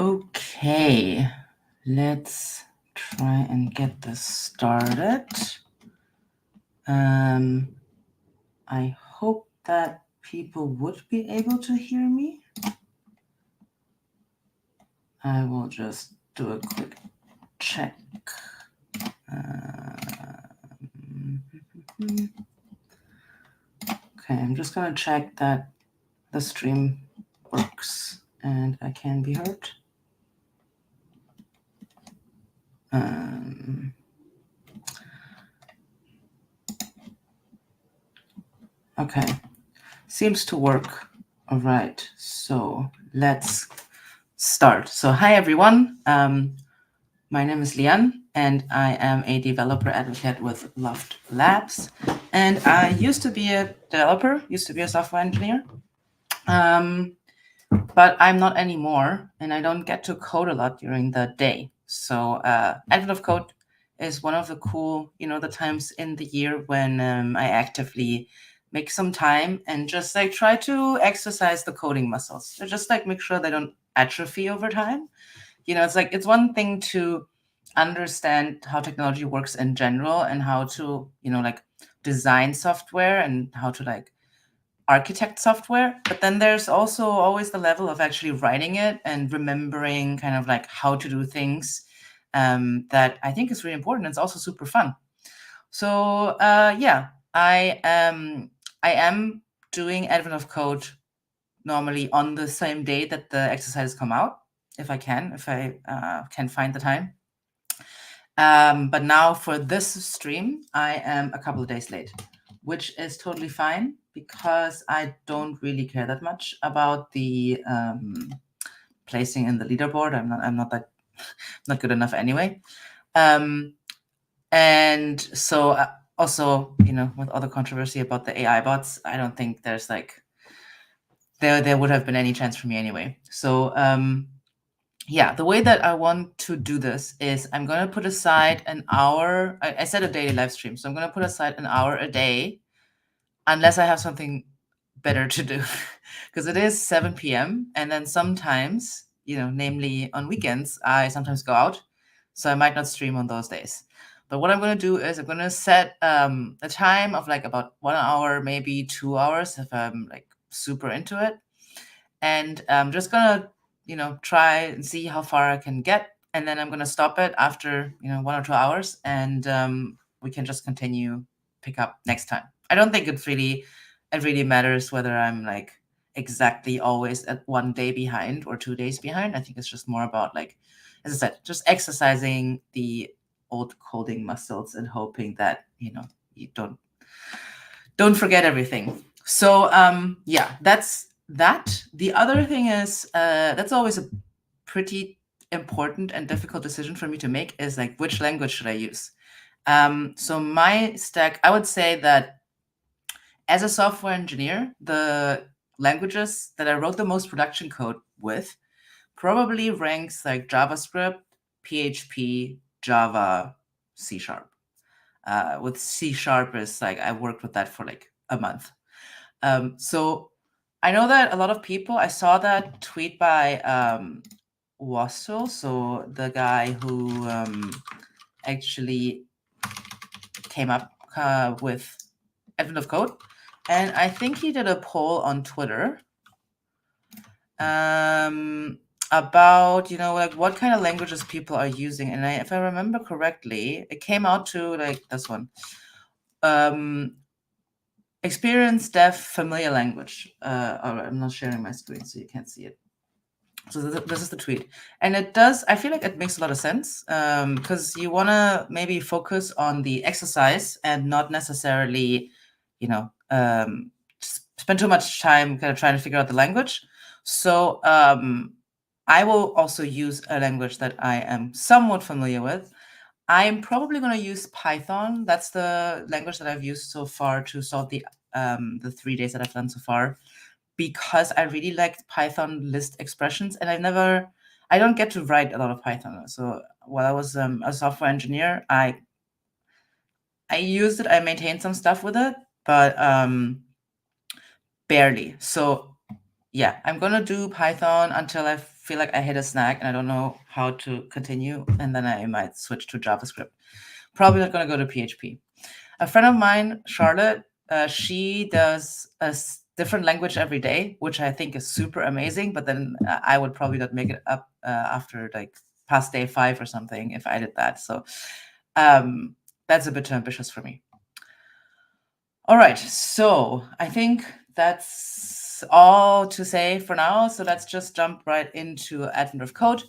Okay, let's try and get this started. I hope that people would be able to hear me. I will just do a quick check. Okay, I'm just gonna check that the stream works and I can be heard. Okay, seems to work. All right, so let's start. So hi everyone, my name is Lian and I am a developer advocate with Loft Labs. And I used to be a developer, used to be a software engineer, but I'm not anymore and I don't get to code a lot during the day. So Advent of Code is one of the cool, the times in the year when I actively make some time and just like try to exercise the coding muscles. So just like make sure they don't atrophy over time. It's like it's one thing to understand how technology works in general and how to, like design software and how to like architect software. But then there's also always the level of actually writing it and remembering kind of like how to do things that I think is really important. It's also super fun. So yeah, I am doing Advent of Code normally on the same day that the exercises come out, if I can find the time. But now for this stream, I am a couple of days late, which is totally fine because I don't really care that much about the placing in the leaderboard. I'm not that not good enough anyway. And so also, with all the controversy about the AI bots, I don't think there's like there would have been any chance for me anyway. So yeah, the way that I want to do this is I'm going to put aside an hour. I said a daily live stream, so I'm going to put aside an hour a day unless I have something better to do because it is 7 p.m. and then sometimes, namely on weekends, I sometimes go out, so I might not stream on those days. But what I'm going to do is I'm going to set a time of like about 1 hour, maybe 2 hours if I'm like super into it. And I'm just going to try and see how far I can get. And then I'm going to stop it after, 1 or 2 hours and we can just continue, pick up next time. I don't think it really matters whether I'm like exactly always at 1 day behind or 2 days behind. I think it's just more about like, as I said, just exercising the old coding muscles and hoping that, you don't forget everything. So yeah, that's that. The other thing is that's always a pretty important and difficult decision for me to make is like which language should I use. So my stack, I would say that as a software engineer, the languages that I wrote the most production code with probably ranks like JavaScript, PHP, Java, C#. With C# is like I worked with that for like a month. So I know that a lot of people, I saw that tweet by Wassel, so the guy who actually came up with Advent of Code. And I think he did a poll on Twitter about, like what kind of languages people are using. And if I remember correctly, it came out to like this one. Experience dev familiar language. All right, I'm not sharing my screen so you can't see it. So this is the tweet. And it does, I feel like it makes a lot of sense because you want to maybe focus on the exercise and not necessarily, spend too much time kind of trying to figure out the language. So I will also use a language that I am somewhat familiar with. I'm probably going to use Python. That's the language that I've used so far to solve the 3 days that I've done so far, because I really liked Python list expressions, and I don't get to write a lot of Python. So while I was a software engineer, I used it. I maintained some stuff with it, but barely. So yeah, I'm going to do Python until I feel like I hit a snag and I don't know how to continue, and then I might switch to JavaScript. Probably not going to go to PHP. A friend of mine, Charlotte, she does a different language every day, which I think is super amazing. But then I would probably not make it up after like past day 5 or something if I did that. So that's a bit too ambitious for me. All right, so I think that's all to say for now. So let's just jump right into Advent of Code.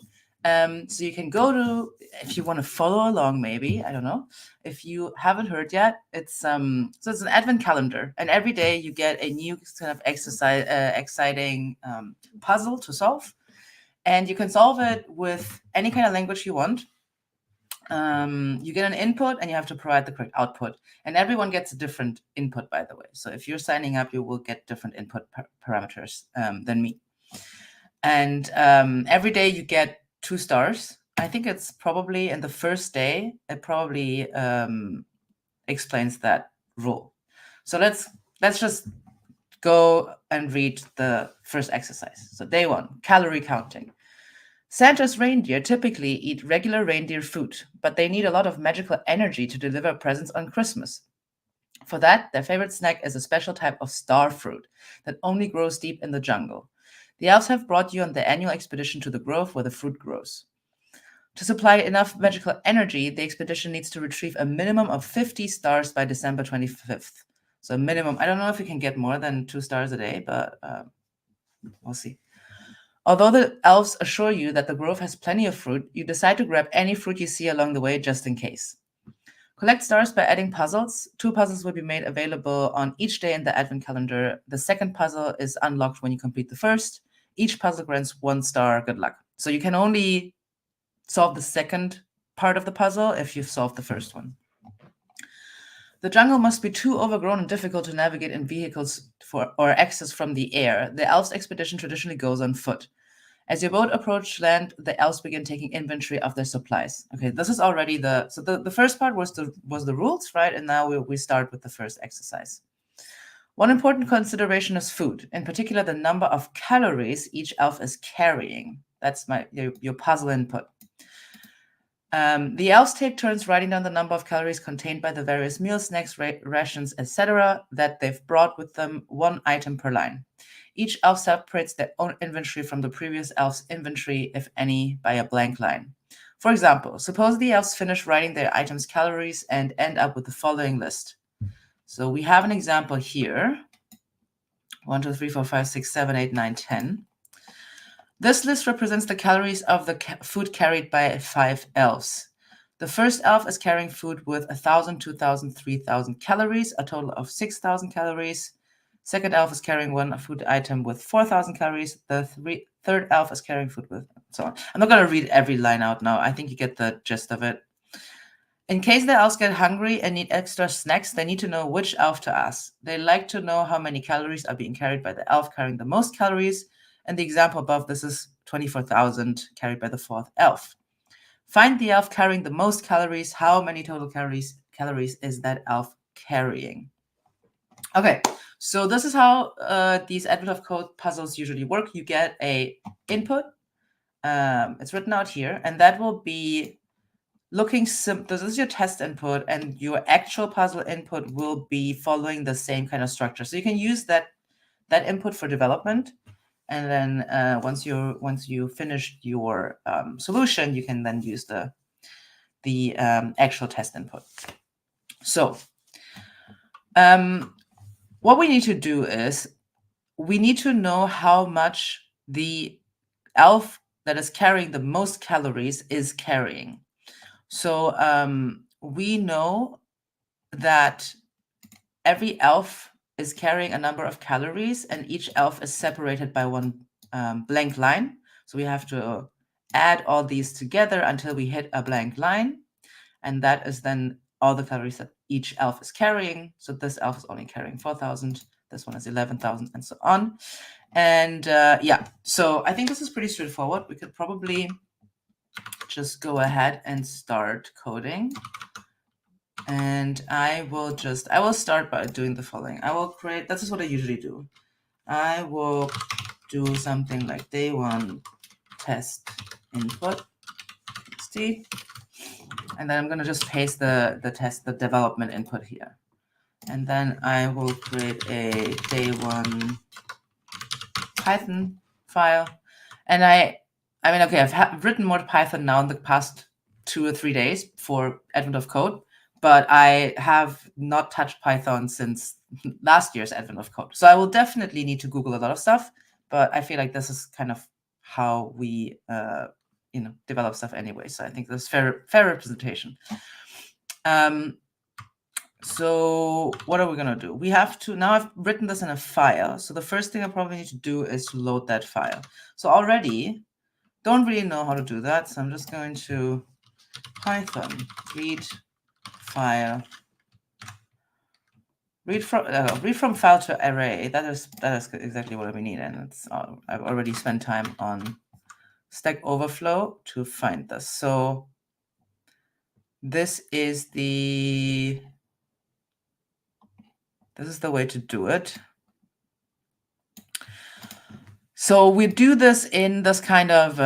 So you can go to, if you want to follow along, maybe, I don't know, if you haven't heard yet, it's so it's an Advent calendar, and every day you get a new kind of exercise, exciting puzzle to solve, and you can solve it with any kind of language you want. You get an input and you have to provide the correct output, and everyone gets a different input, by the way. So if you're signing up, you will get different input parameters than me. And every day you get 2 stars. I think it's probably in the first day, it probably explains that rule. So let's just go and read the first exercise. So day 1, calorie counting. Santa's reindeer typically eat regular reindeer food, but they need a lot of magical energy to deliver presents on Christmas. For that, their favorite snack is a special type of star fruit that only grows deep in the jungle. The elves have brought you on the annual expedition to the grove where the fruit grows. To supply enough magical energy, the expedition needs to retrieve a minimum of 50 stars by December 25th. So minimum, I don't know if you can get more than 2 stars a day, but we'll see. Although the elves assure you that the grove has plenty of fruit, you decide to grab any fruit you see along the way just in case. Collect stars by adding puzzles. 2 puzzles will be made available on each day in the Advent calendar. The second puzzle is unlocked when you complete the first. Each puzzle grants 1 star. Good luck. So you can only solve the second part of the puzzle if you've solved the first one. The jungle must be too overgrown and difficult to navigate in vehicles or access from the air. The elves' expedition traditionally goes on foot. As your boat approaches land, the elves begin taking inventory of their supplies. Okay, this is already the first part was the rules, right? And now we start with the first exercise. One important consideration is food, in particular the number of calories each elf is carrying. That's your puzzle input. The elves take turns writing down the number of calories contained by the various meals, snacks, rations, etc. that they've brought with them, 1 item per line. Each elf separates their own inventory from the previous elf's inventory, if any, by a blank line. For example, suppose the elves finish writing their items' calories and end up with the following list. So we have an example here. 1, 2, 3, 4, 5, 6, 7, 8, 9, 10. This list represents the calories of the food carried by 5 elves. The first elf is carrying food with 1,000, 2,000, 3,000 calories, a total of 6,000 calories. Second elf is carrying 1 food item with 4,000 calories. The third elf is carrying food with so on. I'm not going to read every line out now. I think you get the gist of it. In case the elves get hungry and need extra snacks, they need to know which elf to ask. They like to know how many calories are being carried by the elf carrying the most calories. And the example above this is 24,000 carried by the 4th elf. Find the elf carrying the most calories. How many total calories is that elf carrying? Okay, so this is how these Advent of Code puzzles usually work. You get a input. It's written out here, and that will be looking simple. This is your test input, and your actual puzzle input will be following the same kind of structure. So you can use that input for development. And then once you finished your solution, you can then use the actual test input. So what we need to do is we need to know how much the elf that is carrying the most calories is carrying. So we know that every elf is carrying a number of calories, and each elf is separated by 1 blank line. So we have to add all these together until we hit a blank line, and that is then all the calories that each elf is carrying. So this elf is only carrying 4,000, this one is 11,000, and so on. And yeah, so I think this is pretty straightforward. We could probably just go ahead and start coding. And I will start by doing the following. I will create, this is what I usually do. I will do something like day 1 test input txt, and then I'm going to just paste the development input here. And then I will create a day one Python file. And I mean, okay, I've written more Python now in the past 2 or 3 days for Advent of Code, but I have not touched Python since last year's Advent of Code. So I will definitely need to Google a lot of stuff, but I feel like this is kind of how we develop stuff anyway. So I think that's fair representation. So what are we going to do? We have to, now I've written this in a file. So the first thing I probably need to do is to load that file. So already don't really know how to do that. So I'm just going to Python read file, read from file to array. That is exactly what we need. And it's I've already spent time on Stack Overflow to find this. So this is the way to do it. So we do this in this kind of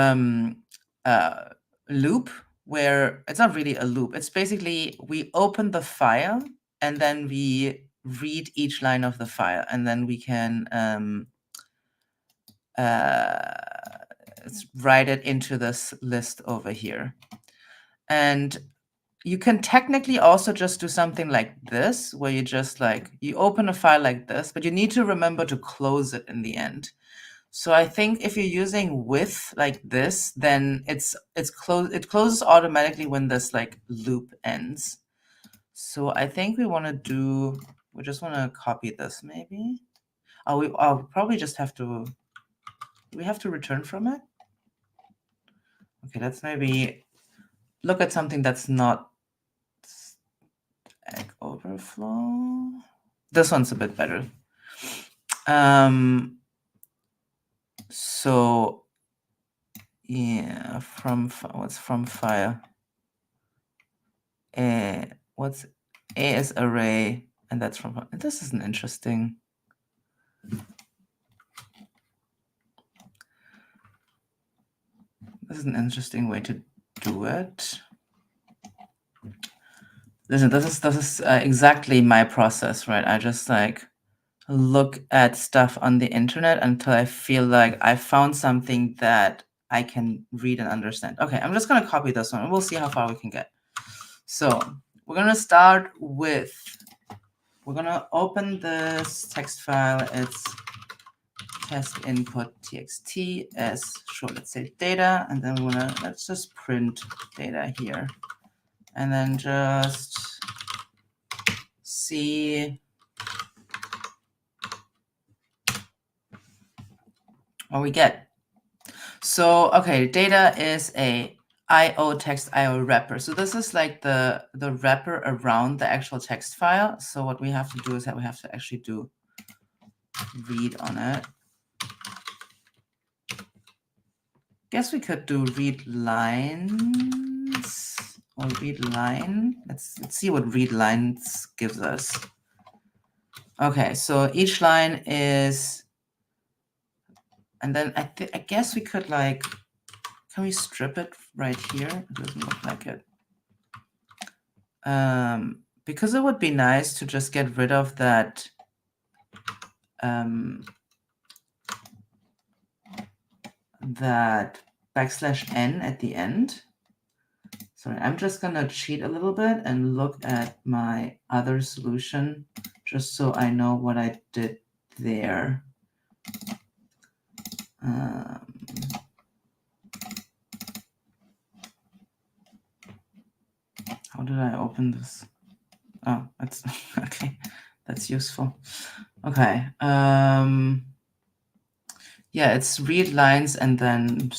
loop where it's not really a loop. It's basically we open the file and then we read each line of the file, and then we can write it into this list over here. And you can technically also just do something like this, where you just you open a file like this, but you need to remember to close it in the end. So I think if you're using with like this, then it closes automatically when this loop ends. So I think we just want to copy this maybe. I'll probably just have to, we have to return from it. Okay, let's maybe look at something that's not Stack Overflow. This one's a bit better. So yeah, what's from file? What's A is array, and that's from. This is an interesting. This is an interesting way to do it. Listen, this is exactly my process, right? I just look at stuff on the internet until I feel like I found something that I can read and understand. Okay, I'm just going to copy this one, and we'll see how far we can get. So we're going to start with, we're going to open this text file. It's test input txt as short, let's say data, and then let's just print data here, and then just see what we get. So okay, data is a IO text IO wrapper. So this is like the wrapper around the actual text file. So what we have to do is that we have to actually do read on it. Guess we could do read lines or read line. Let's see what read lines gives us. Okay, so each line is, and then I guess we could can we strip it right here? It doesn't look like it. Because it would be nice to just get rid of that that \n at the end. Sorry, I'm just gonna cheat a little bit and look at my other solution just so I know what I did there. How did I open this? Oh, that's okay. That's useful. Okay. Yeah, it's read lines and then,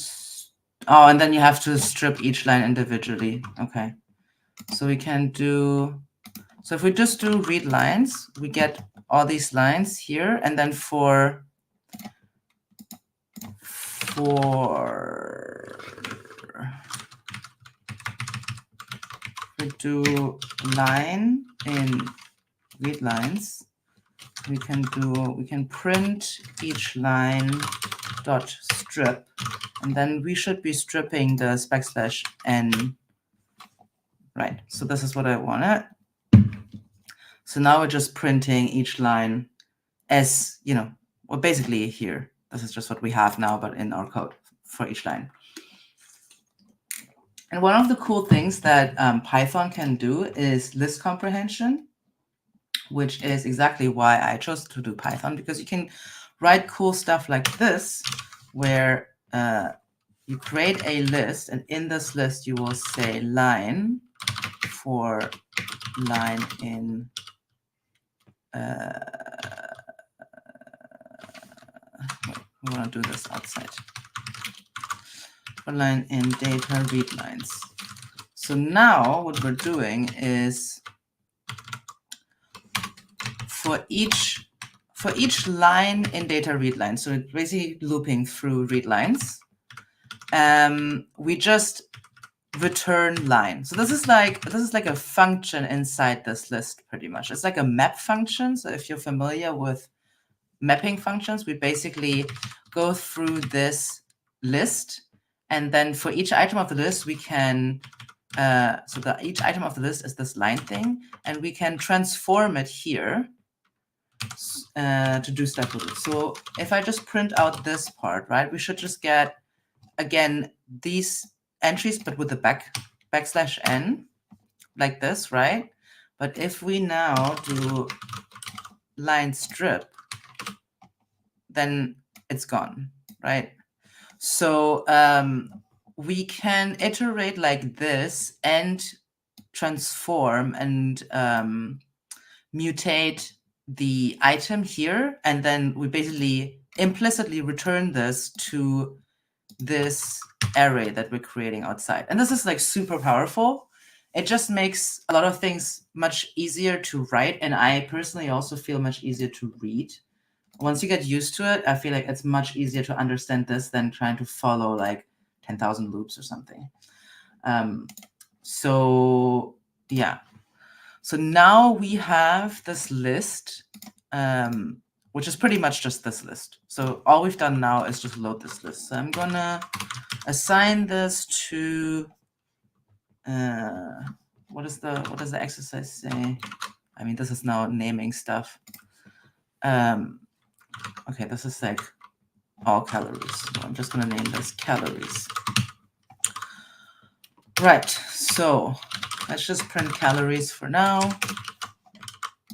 and then you have to strip each line individually. Okay. So we can do, so if we just do read lines, we get all these lines here, and then for we do line in read lines, we can print each line dot strip, And then we should be stripping the \n. Right, so this is what I wanted. So now we're just printing each line as, well, basically here. This is just what we have now, but in our code for each line. And one of the cool things that Python can do is list comprehension, which is exactly why I chose to do Python, because you can write cool stuff like this, where you create a list, and in this list you will say line for line in we want to do this outside. For line in data read lines. So now what we're doing is for each line in data read line, so it's basically looping through read lines, we just return line. So this is like a function inside this list, pretty much. It's like a map function. So if you're familiar with mapping functions, we basically go through this list, and then for each item of the list, we can each item of the list is this line thing, and we can transform it here to do stuff with it. So if I just print out this part, right, we should just get, again, these entries, but with the \n, like this, right? But if we now do line strip, then it's gone, right? So we can iterate like this and transform and mutate the item here, and then we basically implicitly return this to this array that we're creating outside. And this is like super powerful. It just makes a lot of things much easier to write, and I personally also feel much easier to read. Once you get used to it, I feel like it's much easier to understand this than trying to follow like 10,000 loops or something. So yeah. So now we have this list, which is pretty much just this list. So all we've done now is just load this list. So I'm gonna assign this to what does the exercise say? I mean, this is now naming stuff. Okay, this is like all calories. So I'm just going to name this calories. Right, so let's just print calories for now,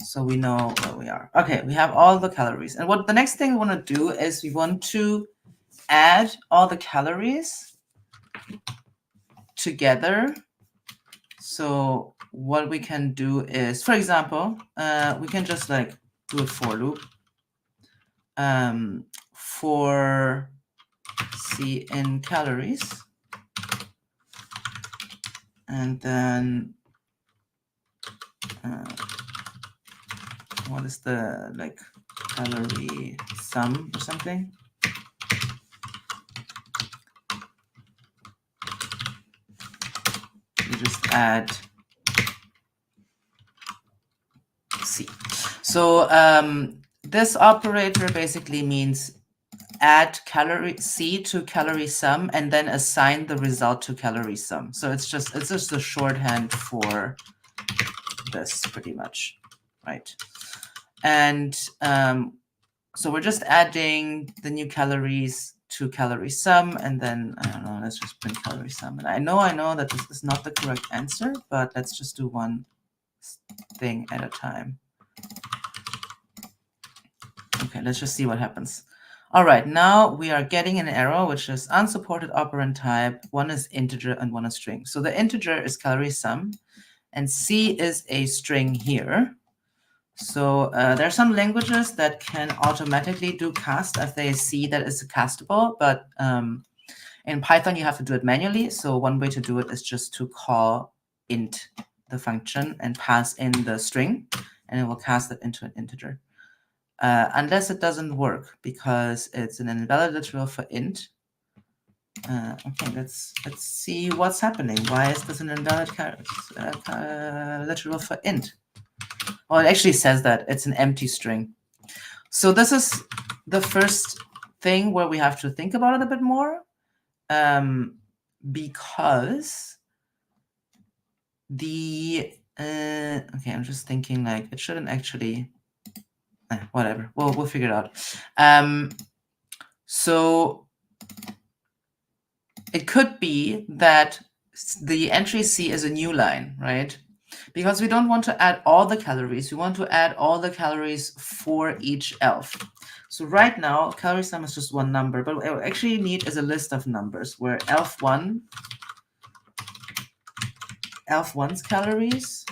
so we know where we are. Okay, we have all the calories. And what the next thing we want to do is we want to add all the calories together. So what we can do is, for example, we can just like do a for loop. For C in calories, and then what is the like calorie sum or something? You just add C. So this operator basically means add calorie C to calorie sum and then assign the result to calorie sum. So it's just a shorthand for this, pretty much, right? And so we're just adding the new calories to calorie sum, and then I don't know, let's just print calorie sum. And I know that this is not the correct answer, but let's just do one thing at a time. Okay, let's just see what happens. All right, now we are getting an error, which is unsupported operand type. One is integer and one is string. So the integer is calorie sum, and C is a string here. So there are some languages that can automatically do cast if they see that it's castable, but in Python you have to do it manually. So one way to do it is just to call int the function and pass in the string, and it will cast it into an integer. Unless it doesn't work because it's an invalid literal for int. Okay, let's see what's happening. Why is this an invalid literal for int? Well, it actually says that it's an empty string. So this is the first thing where we have to think about it a bit more. because the okay, I'm just thinking like it shouldn't actually whatever. We'll figure it out. So it could be that the entry C is a new line, right? Because we don't want to add all the calories. We want to add all the calories for each ELF. So right now, calorie sum is just one number, but what we actually need is a list of numbers where ELF1, ELF1's calories,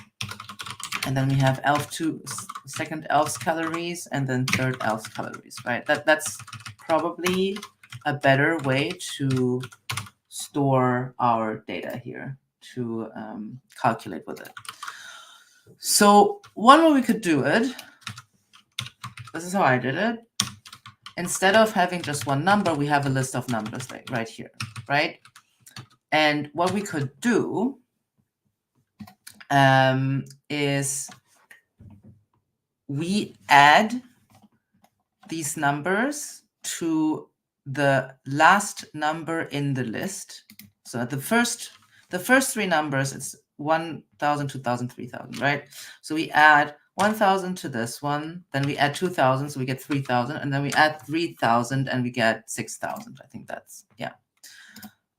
and then we have ELF2, second ELF's calories, and then third ELF's calories, right? That's probably a better way to store our data here, to calculate with it. So one way we could do it, this is how I did it. Instead of having just one number, we have a list of numbers like right here, right? And what we could do is we add these numbers to the last number in the list. So the first three numbers, it's 1,000, 2,000, 3,000, right? So we add 1,000 to this one, then we add 2,000, so we get 3,000, and then we add 3,000 and we get 6,000. I think that's, yeah.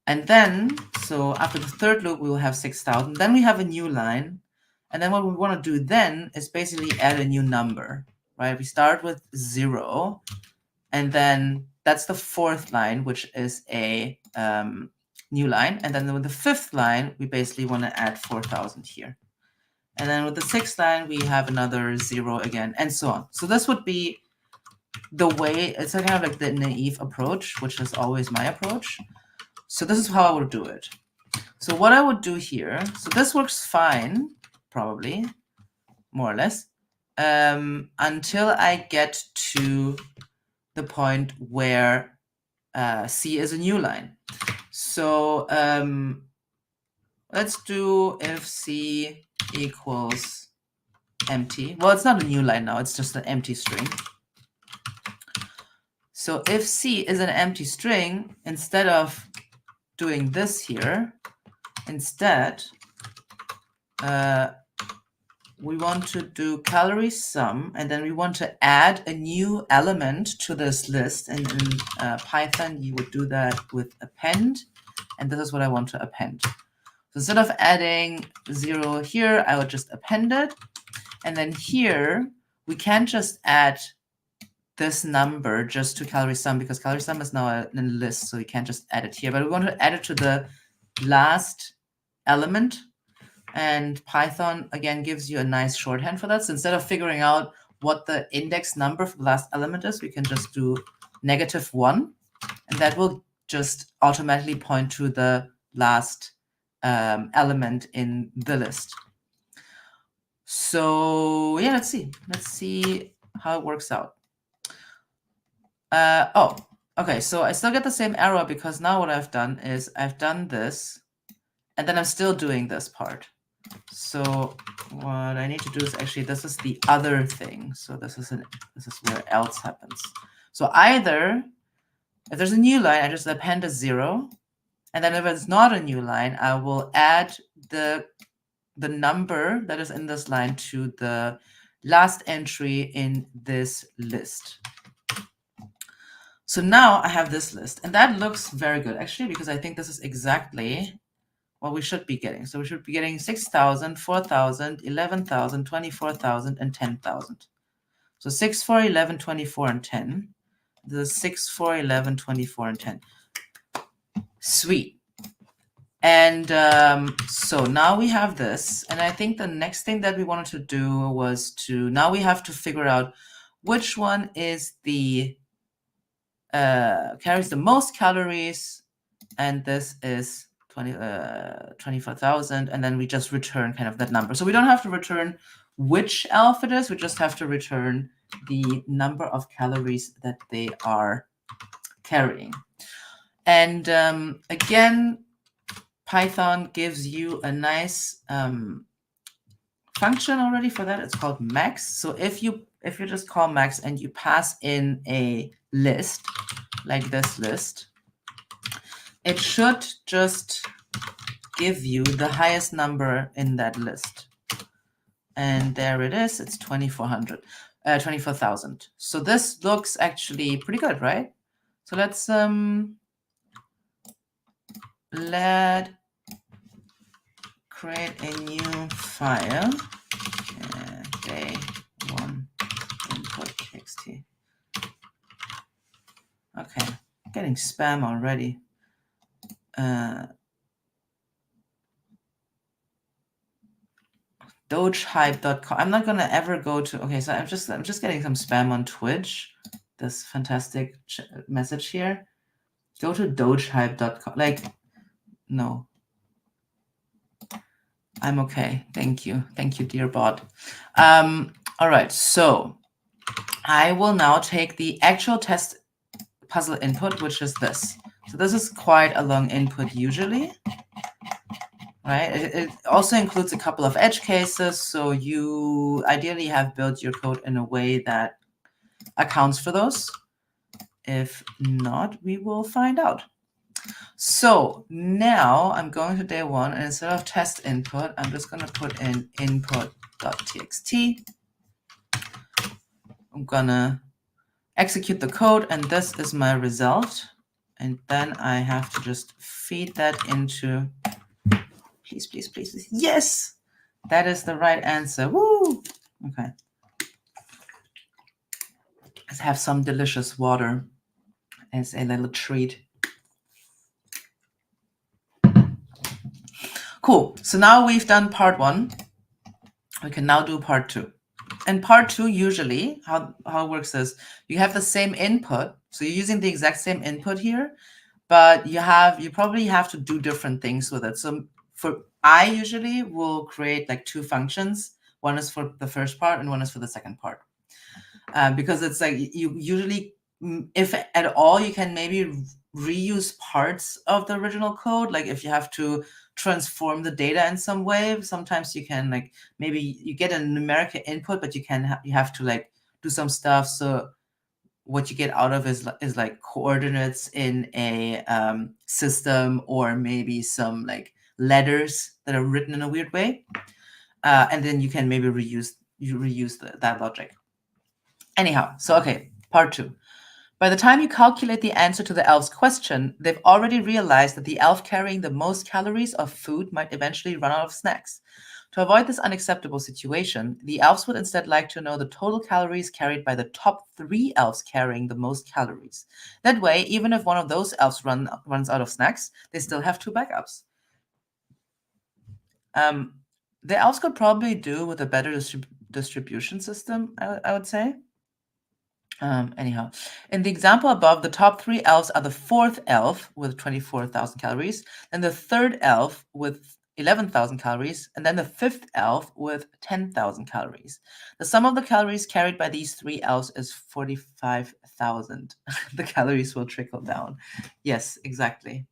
And then, so after the third loop, we will have 6,000. Then we have a new line. And then what we want to do then is basically add a new number, right? We start with 0, and then that's the fourth line, which is a new line. And then with the fifth line, we basically want to add 4,000 here. And then with the sixth line, we have another 0 again, and so on. So this would be the way, it's kind of like the naive approach, which is always my approach. So this is how I would do it. So what I would do here, so this works fine, probably, more or less, until I get to the point where C is a new line. So let's do if C equals empty. Well, it's not a new line now, it's just an empty string. So if C is an empty string, instead of doing this here, instead, we want to do calorie sum, and then we want to add a new element to this list. And in Python, you would do that with append, and this is what I want to append. So instead of adding 0 here, I would just append it. And then here, we can't just add this number just to calorie sum, because calorie sum is now in a list, so we can't just add it here. But we want to add it to the last element. And Python, again, gives you a nice shorthand for that. So instead of figuring out what the index number for the last element is, we can just do -1. And that will just automatically point to the last element in the list. So yeah, let's see. Let's see how it works out. Oh, okay. So I still get the same error because now what I've done is I've done this, and then I'm still doing this part. So what I need to do is actually, this is the other thing. So this is where else happens. So either if there's a new line, I just append a 0, and then if it's not a new line, I will add the number that is in this line to the last entry in this list. So now I have this list, and that looks very good actually, because I think this is exactly what we should be getting. So we should be getting 6,000, 4,000, 11,000, 24,000, and 10,000. So 6, 4, 11, 24, and 10. The 6, 4, 11, 24, and 10. Sweet. And so now we have this. And I think the next thing that we wanted to do was to, now we have to figure out which one is the, carries the most calories. And this is 24,000, and then we just return kind of that number. So we don't have to return which ELF it is, we just have to return the number of calories that they are carrying. And again, Python gives you a nice function already for that. It's called max. So if you just call max and you pass in a list, like this list, it should just give you the highest number in that list. And there it is. It's 24,000. So this looks actually pretty good, right? So let's create a new file. Day one input txt. Okay, getting spam already. Dogehype.com. I'm not gonna ever go to. Okay, so I'm just getting some spam on Twitch. This fantastic message here. Go to Dogehype.com. Like, no. I'm okay. Thank you, dear bot. All right. So I will now take the actual test puzzle input, which is this. So this is quite a long input usually. Right. It also includes a couple of edge cases, so you ideally have built your code in a way that accounts for those. If not, we will find out. So now I'm going to day one, and instead of test input, I'm just going to put in input.txt. I'm going to execute the code, and this is my result. And then I have to just feed that into... Please, please, please, please. Yes! That is the right answer. Woo! Okay. Let's have some delicious water as a little treat. Cool. So now we've done part one. We can now do part two. And part two, usually, how it works is you have the same input. So you're using the exact same input here, but you probably have to do different things with it. So I usually will create like two functions. One is for the first part and one is for the second part. Because it's like you usually, if at all, you can maybe reuse parts of the original code. Like if you have to transform the data in some way, sometimes you can, like, maybe you get a numeric input, but you have to like do some stuff. So what you get out of is like coordinates in a system, or maybe some like letters that are written in a weird way, and then you can maybe reuse that logic. Anyhow, so okay, part two. By the time you calculate the answer to the elf's question, they've already realized that the elf carrying the most calories of food might eventually run out of snacks. To avoid this unacceptable situation, the elves would instead like to know the total calories carried by the top 3 elves carrying the most calories. That way, even if one of those elves runs out of snacks, they still have 2 backups. The elves could probably do with a better distribution system, I would say. Anyhow, in the example above, the top 3 elves are the 4th elf with 24,000 calories, and the 3rd elf with 11,000 calories, and then the 5th elf with 10,000 calories. The sum of the calories carried by these 3 elves is 45,000. The calories will trickle down. Yes, exactly.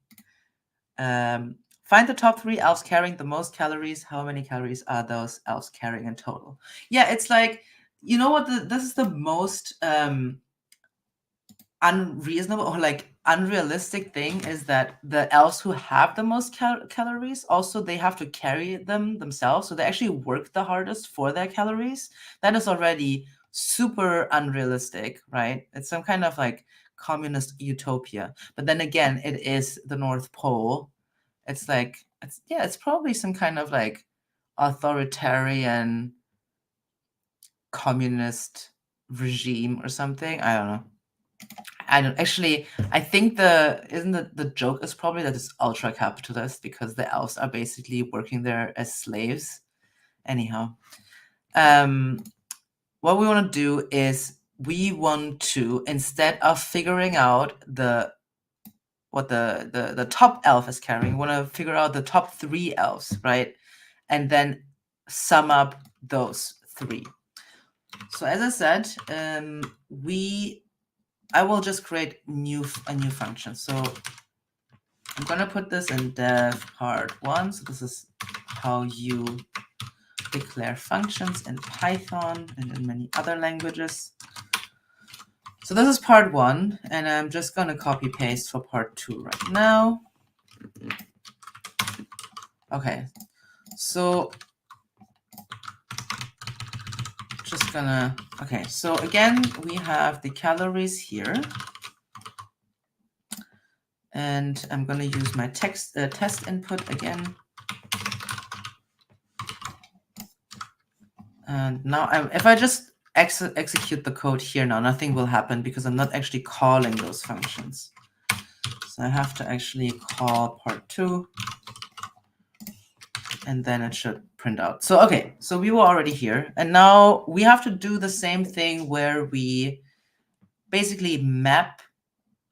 Find the top 3 elves carrying the most calories. How many calories are those elves carrying in total? Yeah, it's like, you know what, this is the most unreasonable or like unrealistic thing is that the elves who have the most calories, also they have to carry them themselves, so they actually work the hardest for their calories. That is already super unrealistic, right? It's some kind of like communist utopia. But then again, it is the North Pole. It's like, it's probably some kind of like authoritarian communist regime or something. I don't know. I think the joke is probably that it's ultra capitalist because the elves are basically working there as slaves. Anyhow, what we want to do is we want to, instead of figuring out what the top elf is carrying, we want to figure out the top 3 elves, right? And then sum up those 3. So as I said, I will just create a new function. So I'm going to put this in dev part 1. So this is how you declare functions in Python and in many other languages. So this is part 1, and I'm just going to copy paste for part 2 right now. Okay, so just gonna, okay, so again, we have the calories here. And I'm gonna use my test input again. And now, if I just execute the code here now, nothing will happen because I'm not actually calling those functions. So I have to actually call part2, and then it should print out. So, okay, so we were already here. And now we have to do the same thing where we basically map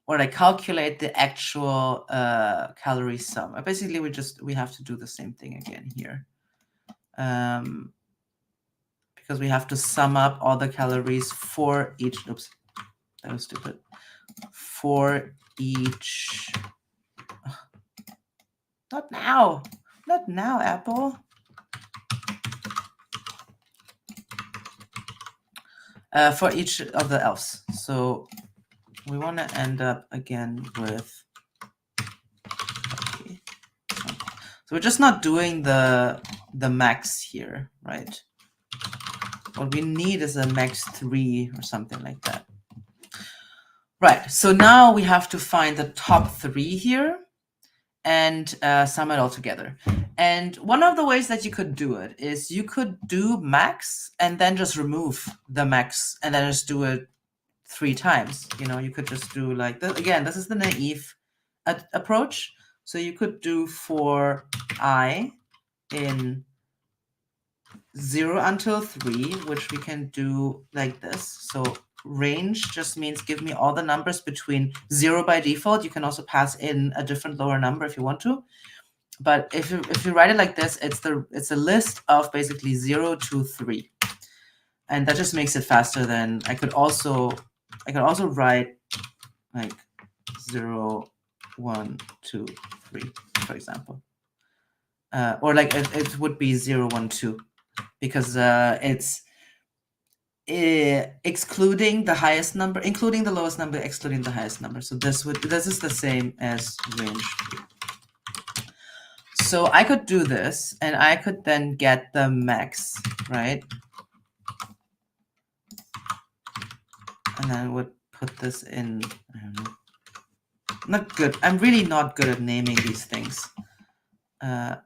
or like calculate the actual calorie sum. Basically, we have to do the same thing again here. Because we have to sum up all the calories for each, oops, that was stupid, for each, not now, Apple. For each of the elves. So we want to end up again with, okay. So we're just not doing the max here, right? What we need is a max 3 or something like that. Right, so now we have to find the top 3 here and sum it all together. And one of the ways that you could do it is you could do max and then just remove the max and then just do it 3 times. You know, you could just do like this. Again, this is the naive approach. So you could do for I in 0 until 3, which we can do like this. So range just means give me all the numbers between 0 by default. You can also pass in a different lower number if you want to. But if you write it like this, it's a list of basically 0 to 3. And that just makes it faster than I could also write like 0, 1, 2, 3, for example. Or like it would be 0, 1, 2. Because it's excluding the highest number, including the lowest number, excluding the highest number. So this is the same as range 3. So I could do this, and I could then get the max, right? And then I would put this in, I don't know. Not good. I'm really not good at naming these things.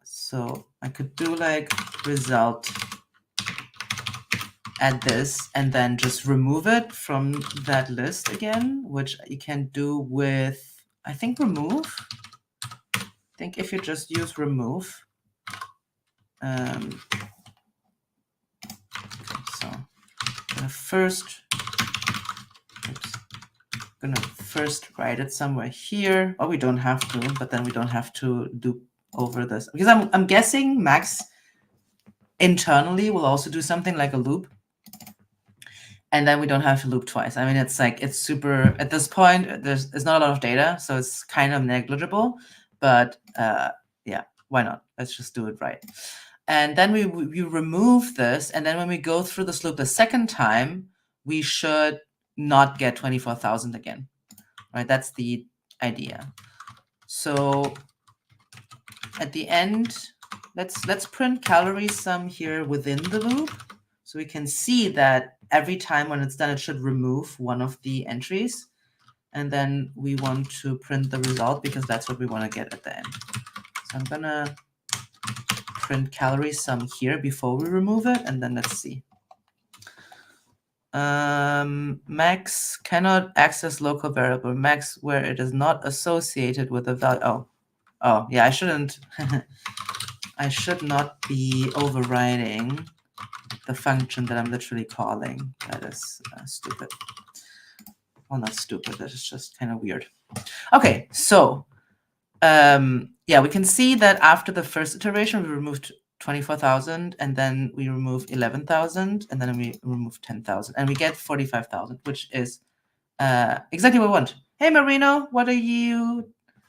So I could do like result, add this, and then just remove it from that list again, which you can do with, I think, remove. I think if you just use remove. So I'm gonna first write it somewhere here. Oh, we don't have to, but then we don't have to do over this because I'm guessing Max internally will also do something like a loop. And then we don't have to loop twice. I mean, it's like, it's super, at this point, there's not a lot of data, so it's kind of negligible, but yeah, why not? Let's just do it right. And then we remove this, and then when we go through this loop the second time, we should not get 24,000 again, right? That's the idea. So at the end, let's print calorie sum here within the loop, so we can see that every time when it's done, it should remove one of the entries. And then we want to print the result because that's what we want to get at the end. So I'm going to print calorie sum here before we remove it. And then let's see. Max cannot access local variable max where it is not associated with a value. Oh, yeah, I shouldn't. I should not be overriding the function that I'm literally calling. That is stupid. Well, not stupid, that is just kind of weird. Okay, so yeah, we can see that after the first iteration, we removed 24,000, and then we removed 11,000, and then we removed 10,000, and we get 45,000, which is exactly what we want. Hey, Marino, what are you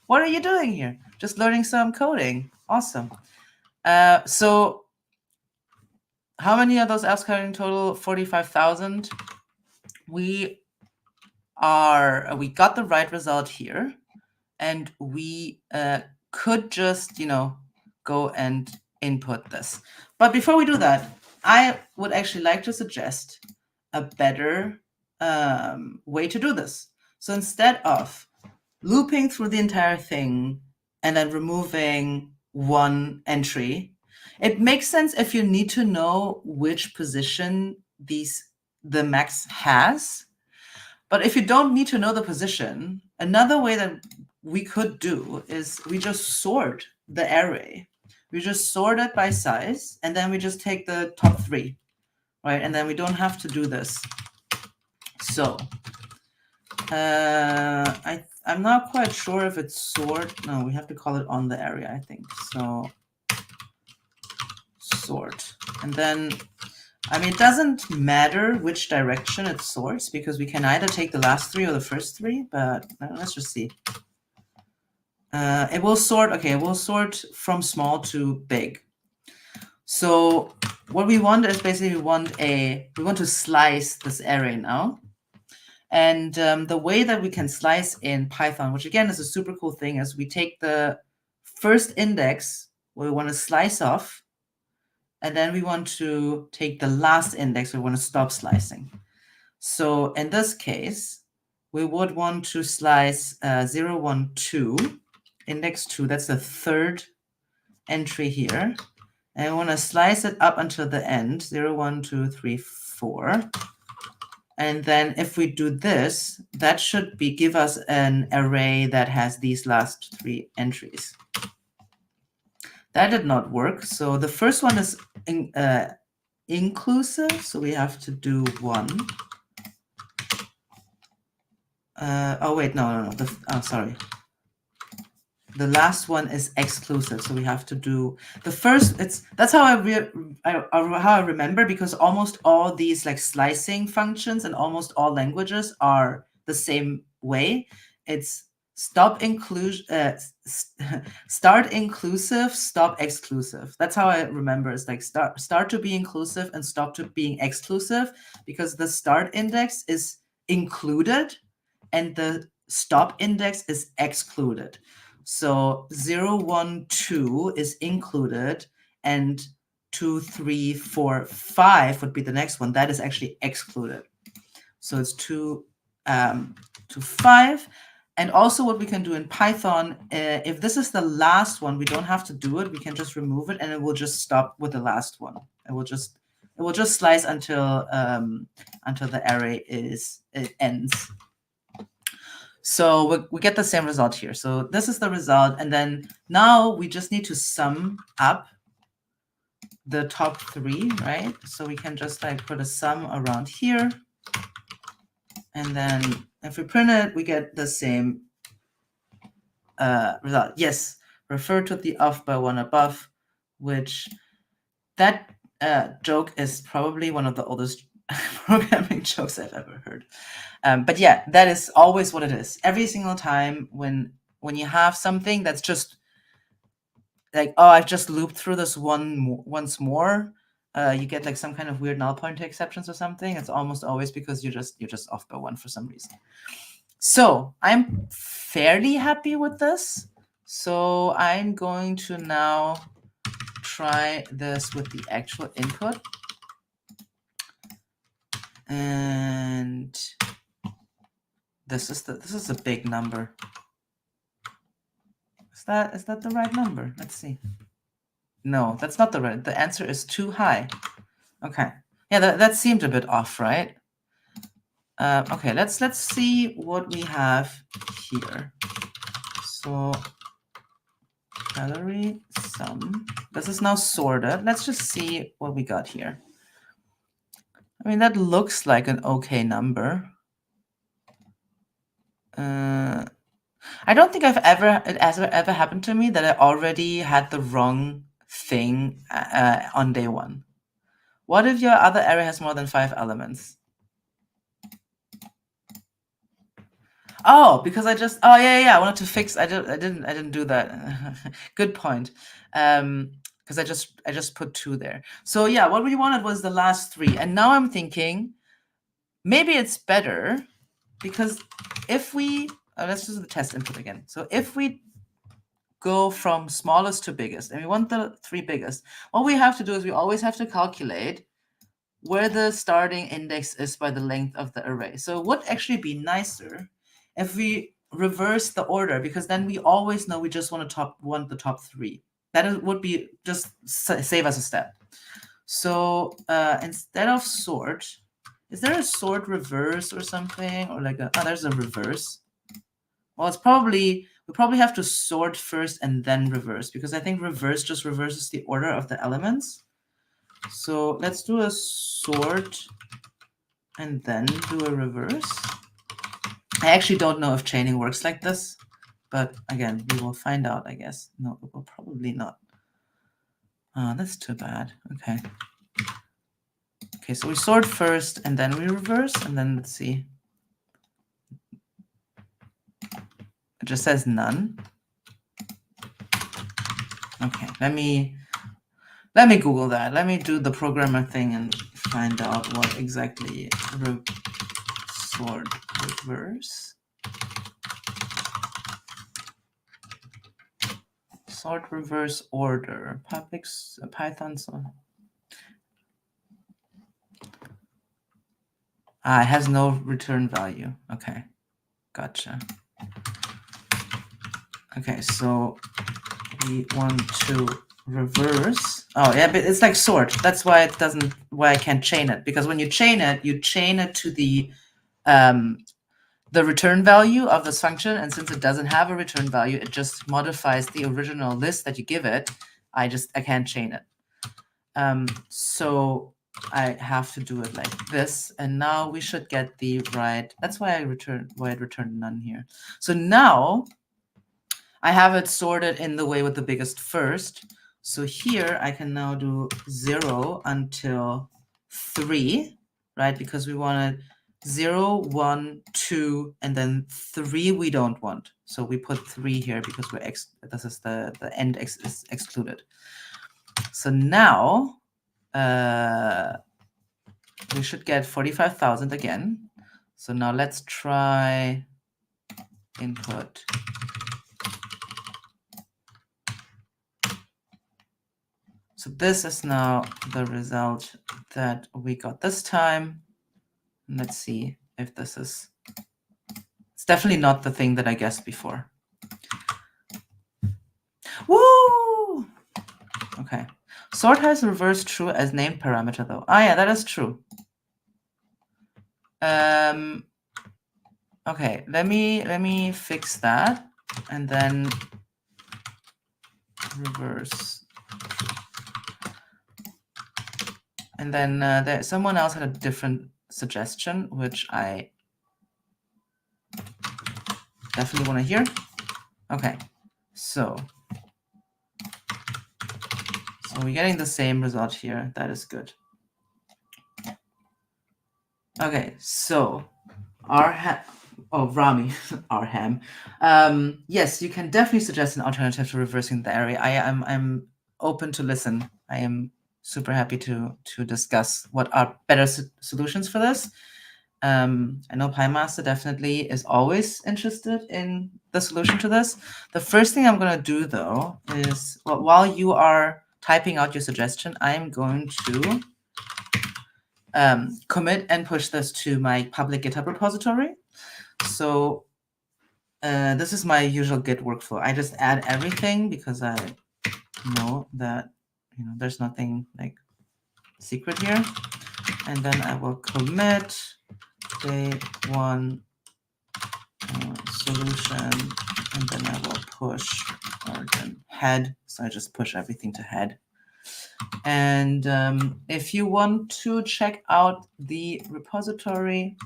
doing here? Just learning some coding. Awesome. So how many of those elves coding total? 45,000. We got the right result here, and we could just, go and input this. But before we do that, I would actually like to suggest a better way to do this. So instead of looping through the entire thing and then removing one entry, it makes sense if you need to know which position the max has. But if you don't need to know the position, another way that we could do is we just sort the array. We just sort it by size, and then we just take the top 3, right? And then we don't have to do this. So I'm not quite sure if it's sort. No, we have to call it on the array, I think. So sort. And then, it doesn't matter which direction it sorts, because we can either take the last 3 or the first 3, but let's just see. It will sort, it will sort from small to big. So what we want is basically we want to slice this array now. And the way that we can slice in Python, which again is a super cool thing, is we take the first index we want to slice off, and then we want to take the last index we want to stop slicing. So in this case, we would want to slice 0, 1, 2, index 2. That's the third entry here. And we want to slice it up until the end, 0, 1, 2, 3, 4. And then if we do this, that should give us an array that has these last 3 entries. That did not work. So the first one is inclusive. So we have to do 1. Oh, wait, no. Sorry. The last one is exclusive. So we have to do the first. That's how I remember, because almost all these like slicing functions and almost all languages are the same way. It's start inclusive, stop exclusive. That's how I remember. It's like start to be inclusive and stop to being exclusive, because the start index is included and the stop index is excluded. So 0, 1, 2 is included, and 2, 3, 4, 5 would be the next one. That is actually excluded. So it's 2 to 5. And also what we can do in Python, if this is the last one, we don't have to do it. We can just remove it, and it will just stop with the last one. It will just slice until the array ends. So we get the same result here. So this is the result. And then now we just need to sum up the top 3, right? So we can just like put a sum around here. And then if we print it, we get the same result. Yes, refer to the off by 1 above, which that joke is probably one of the oldest programming jokes I've ever heard. But yeah, that is always what it is. Every single time when you have something that's just like, oh, I've just looped through this once more, you get like some kind of weird null pointer exceptions or something. It's almost always because you're just off by 1 for some reason. So I'm fairly happy with this. So I'm going to now try this with the actual input. And this is a big number. Is that the right number? Let's see. No, that's not the right. The answer is too high. Okay. Yeah, that seemed a bit off, right? Okay, let's see what we have here. So calorie sum. This is now sorted. Let's just see what we got here. I mean, that looks like an okay number. I don't think it has ever happened to me that I already had the wrong thing on day 1. What if your other array has more than 5 elements? Oh, because I wanted to fix. I didn't do that. Good point. Because I just put 2 there. So yeah, what we wanted was the last 3, and now I'm thinking maybe it's better, because if we let's do the test input again. So if we go from smallest to biggest, and we want the 3 biggest. What we have to do is we always have to calculate where the starting index is by the length of the array. So it would actually be nicer if we reverse the order, because then we always know we just want the top 3. That would be just save us a step. So instead of sort, is there a sort reverse or something, or like there's a reverse? Well, we probably have to sort first and then reverse, because I think reverse just reverses the order of the elements. So let's do a sort and then do a reverse. I actually don't know if chaining works like this, but again, we will find out, I guess. No, it will probably not. That's too bad. Okay. Okay, so we sort first and then we reverse, and then let's see. It just says none. Okay, let me Google that. Let me do the programmer thing and find out what exactly sort reverse. Sort reverse order. Python. It has no return value. Okay, gotcha. Okay, so we want to reverse. Oh yeah, but it's like sort. That's why I can't chain it, because when you chain it to the return value of this function, and since it doesn't have a return value, it just modifies the original list that you give it. I can't chain it. So I have to do it like this, and now we should get the right. That's why it returned none here. So now I have it sorted in the way with the biggest first. So here I can now do 0 until 3, right? Because we wanted 0, 1, 2, and then 3 we don't want. So we put 3 here because this is the end is excluded. So now we should get 45,000 again. So now let's try input. So this is now the result that we got this time. Let's see if this is... It's definitely not the thing that I guessed before. Woo! Okay. Sort has reverse true as named parameter, though. Yeah, that is true. Okay, let me fix that and then reverse. And then someone else had a different suggestion, which I definitely want to hear. Okay, so we're getting the same result here. That is good. Okay, so Rami, Arham. Yes, you can definitely suggest an alternative to reversing the array. I'm open to listen. I am super happy to discuss what are better solutions for this. I know PyMaster definitely is always interested in the solution to this. The first thing I'm going to do, though, is while you are typing out your suggestion, I'm going to commit and push this to my public GitHub repository. So this is my usual Git workflow. I just add everything because I know that there's nothing like secret here, and then I will commit day 1 solution, and then I will push origin head. So I just push everything to head. And if you want to check out the repository,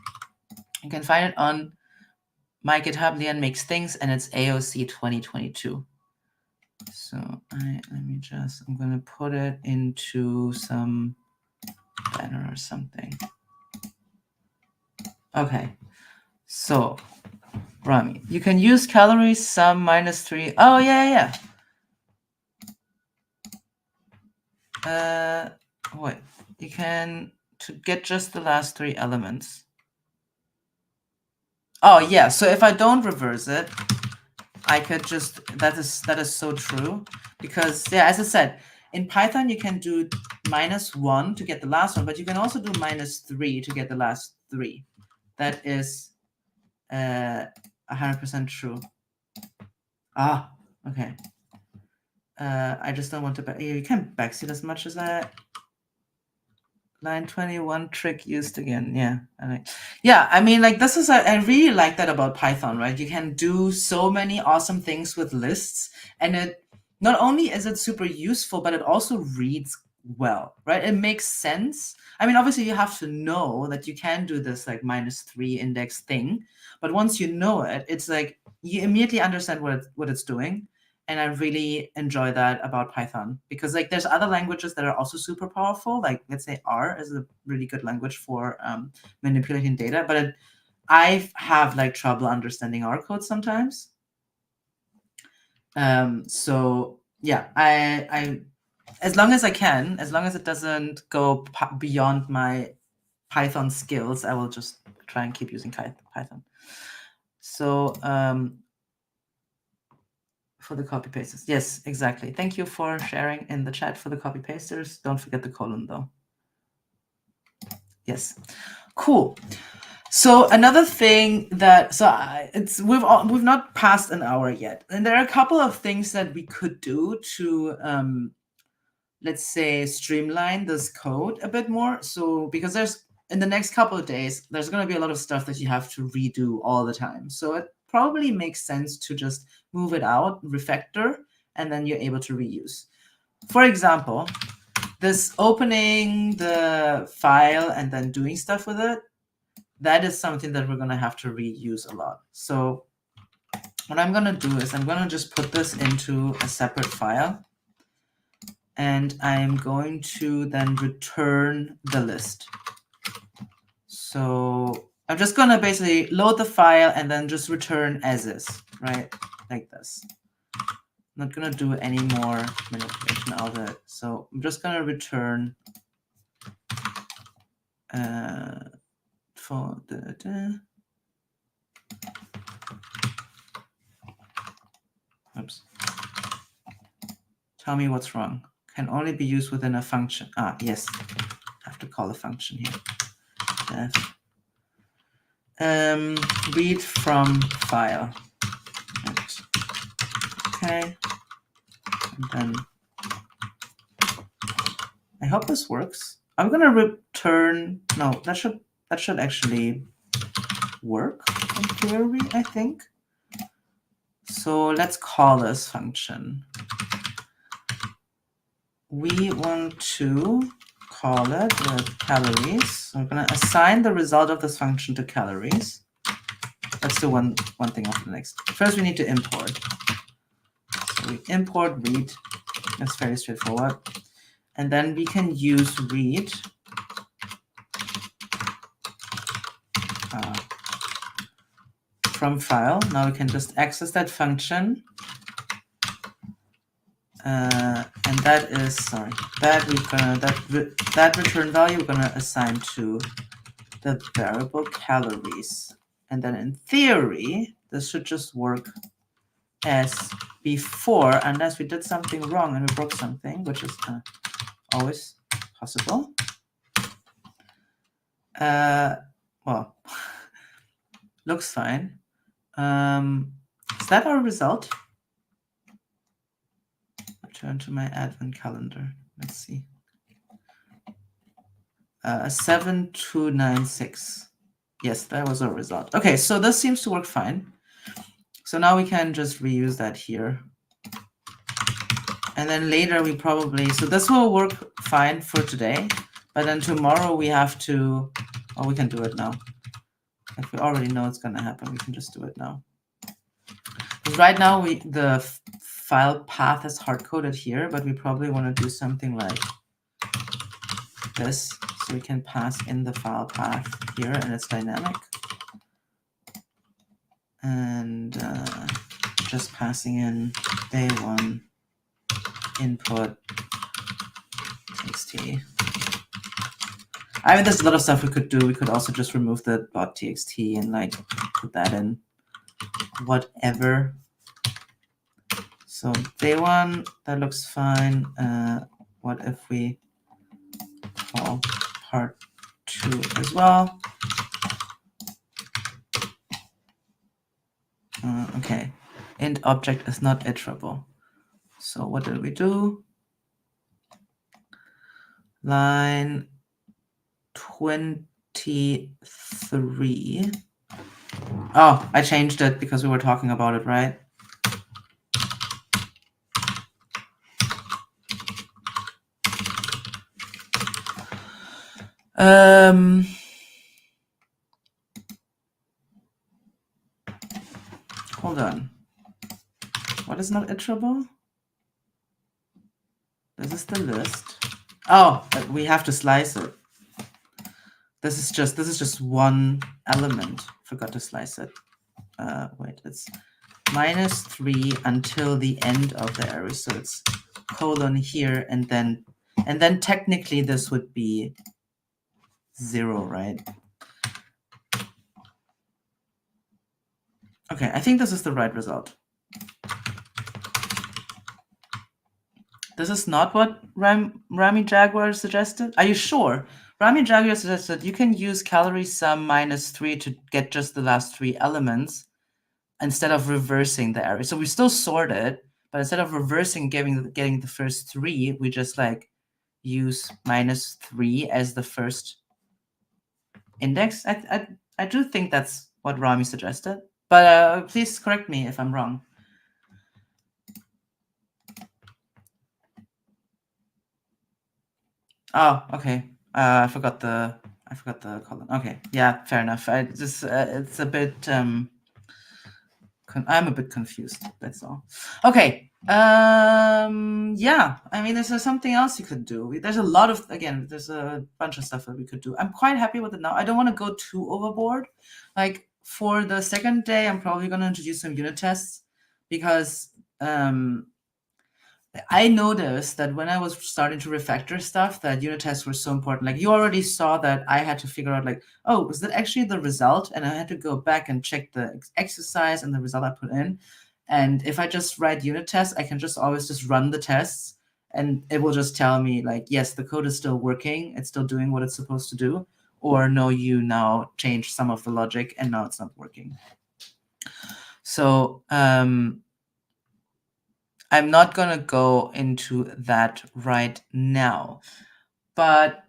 you can find it on my GitHub, Leon Makes Things, and it's AOC 2022. So I'm going to put it into some banner or something. Okay, so Rami, you can use calories sum -3. Oh, yeah. Wait, you can, to get just the last 3 elements. Oh, yeah, so if I don't reverse it, I could just, that is so true, because yeah, as I said, in Python you can do -1 to get the last one, but you can also do -3 to get the last 3. That is 100% true. Ah, okay. I just don't want to you can backseat as much as that. Line 21 trick used again. Yeah. I mean, like, this is, I really like that about Python, right? You can do so many awesome things with lists, and it not only is it super useful, but it also reads well, right? It makes sense. I mean, obviously you have to know that you can do this like -3 index thing, but once you know it, it's like you immediately understand what it's doing. And I really enjoy that about Python, because like there's other languages that are also super powerful. Like, let's say R is a really good language for manipulating data, but I have like trouble understanding R code sometimes. So yeah, I as long as I can, as long as it doesn't go beyond my Python skills, I will just try and keep using Python. So for the copy pasters. Yes, exactly. Thank you for sharing in the chat for the copy pasters. Don't forget the colon though. Yes, cool. So another thing that, we've not passed an hour yet, and there are a couple of things that we could do to let's say streamline this code a bit more. So because in the next couple of days there's going to be a lot of stuff that you have to redo all the time. So it probably makes sense to just move it out, refactor, and then you're able to reuse. For example, this opening the file and then doing stuff with it, that is something that we're going to have to reuse a lot. So what I'm going to do is I'm going to just put this into a separate file, and I'm going to then return the list. So I'm just going to basically load the file and then just return as is, right? Like this. I'm not going to do any more manipulation of it. So I'm just going to return for the oops. Tell me what's wrong. Can only be used within a function. Yes. I have to call a function here. Read from file. Okay. And then I hope this works. I'm gonna return. No, that should actually work in theory, I think. So let's call this function. We want to call it with calories. So I'm going to assign the result of this function to calories. Let's do one thing after the next. First, we need to import. So we import read. That's fairly straightforward. And then we can use read from file. Now we can just access that function. And that is, sorry, that return value we're gonna assign to the variable calories. And then in theory, this should just work as before, unless we did something wrong and we broke something, which is always possible. Well, looks fine. Is that our result? Turn to my advent calendar. Let's see. 7296. Yes, that was our result. Okay, so this seems to work fine. So now we can just reuse that here. And then later we probably, so this will work fine for today, but then tomorrow we have to, we can do it now. If we already know it's gonna happen, we can just do it now. Because right now the file path is hard-coded here, but we probably want to do something like this, so we can pass in the file path here, and it's dynamic. And just passing in day one input txt. I mean, there's a lot of stuff we could do. We could also just remove the .txt and like put that in whatever. So day 1, that looks fine. What if we call part 2 as well? Okay, int object is not iterable. So what did we do? Line 23. Oh, I changed it because we were talking about it, right? Hold on. What is not iterable? This is the list. Oh, we have to slice it. This is just one element. Forgot to slice it. Wait, it's -3 until the end of the array. So it's colon here, and then technically this would be 0, right? Okay, I think this is the right result. This is not what Rami Jaguar suggested? Are you sure? Rami Jaguar suggested you can use calorie sum -3 to get just the last 3 elements instead of reversing the array. So we still sort it, but instead of reversing getting the first 3, we just like use -3 as the first index. I do think that's what Rami suggested, but please correct me if I'm wrong. Oh, okay. I forgot the column. Okay, yeah, fair enough. I just it's a bit. I'm a bit confused. That's all. Okay. Yeah. I mean, there's something else you could do. There's a lot of there's a bunch of stuff that we could do. I'm quite happy with it now. I don't want to go too overboard. Like for the second day, I'm probably going to introduce some unit tests because I noticed that when I was starting to refactor stuff, that unit tests were so important. Like you already saw that I had to figure out like, oh, was that actually the result? And I had to go back and check the exercise and the result I put in. And if I just write unit tests, I can just always just run the tests and it will just tell me like, yes, the code is still working. It's still doing what it's supposed to do. Or no, you now changed some of the logic and now it's not working. So, I'm not going to go into that right now, but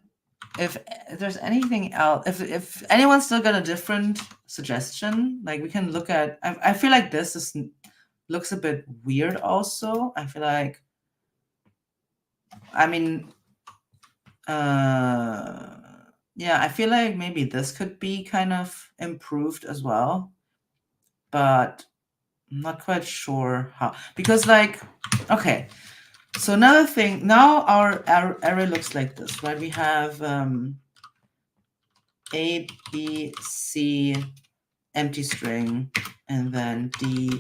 if there's anything else, if anyone's still got a different suggestion, like we can look at, I feel like this looks a bit weird also. I feel like, I mean, yeah, I feel like maybe this could be kind of improved as well, but I'm not quite sure how, because like, okay. So another thing, now our array looks like this, right? We have A, B, C, empty string, and then D,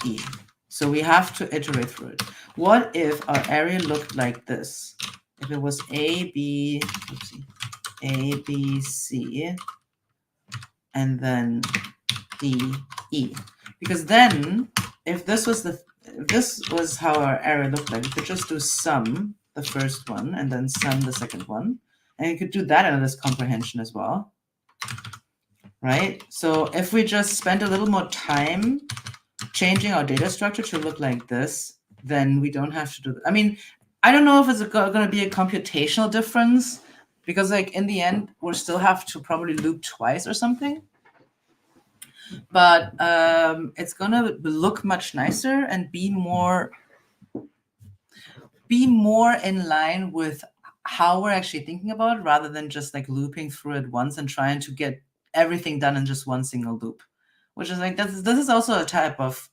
E. So we have to iterate through it. What if our array looked like this? If it was A, B, A, B, C, and then D, E. Because then, if this was how our array looked like, we could just do sum the first one and then sum the second one. And you could do that in this comprehension as well. Right? So if we just spend a little more time changing our data structure to look like this, then we don't have to do that. I mean, I don't know if it's going to be a computational difference because like in the end, we'll still have to probably loop twice or something. But it's going to look much nicer and be more in line with how we're actually thinking about it, rather than just like looping through it once and trying to get everything done in just one single loop, which is like, this is also a type of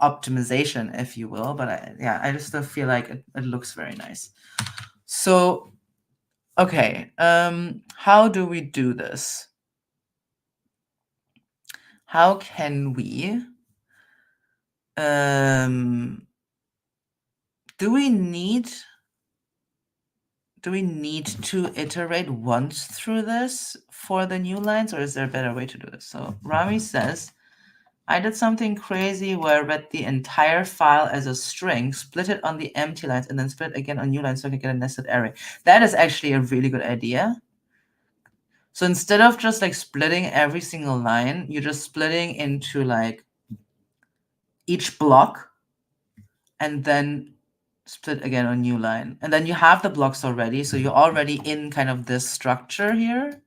optimization, if you will. But I just still feel like it looks very nice. So, okay, how do we do this? How can we do we need to iterate once through this for the new lines, or is there a better way to do this? So Rami says, I did something crazy where I read the entire file as a string, split it on the empty lines, and then split again on new lines so I can get a nested array. That is actually a really good idea. So instead of just like splitting every single line, you're just splitting into like each block and then split again on new line. And then you have the blocks already. So you're already in kind of this structure here.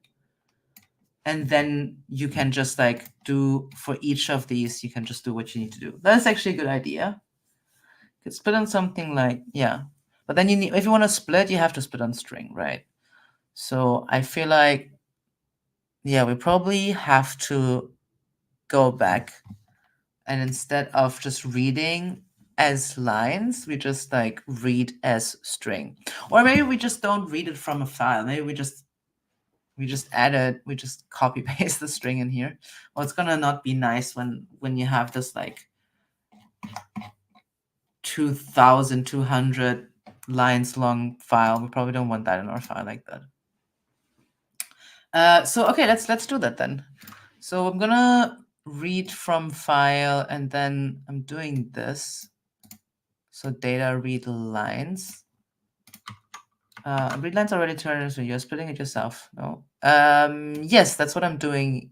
And then you can just like do for each of these, you can just do what you need to do. That's actually a good idea. You could split on something like, yeah. But then you need, if you want to split, you have to split on string, right? So I feel like, yeah, we probably have to go back. And instead of just reading as lines, we just like read as string. Or maybe we just don't read it from a file. Maybe we just add it, we just copy paste the string in here. Well, it's gonna not be nice when you have this like 2,200 lines long file. We probably don't want that in our file like that. So okay, let's do that then. So I'm gonna read from file, and then I'm doing this. So data read lines. Read lines already turned, so you're splitting it yourself. No. Yes, that's what I'm doing.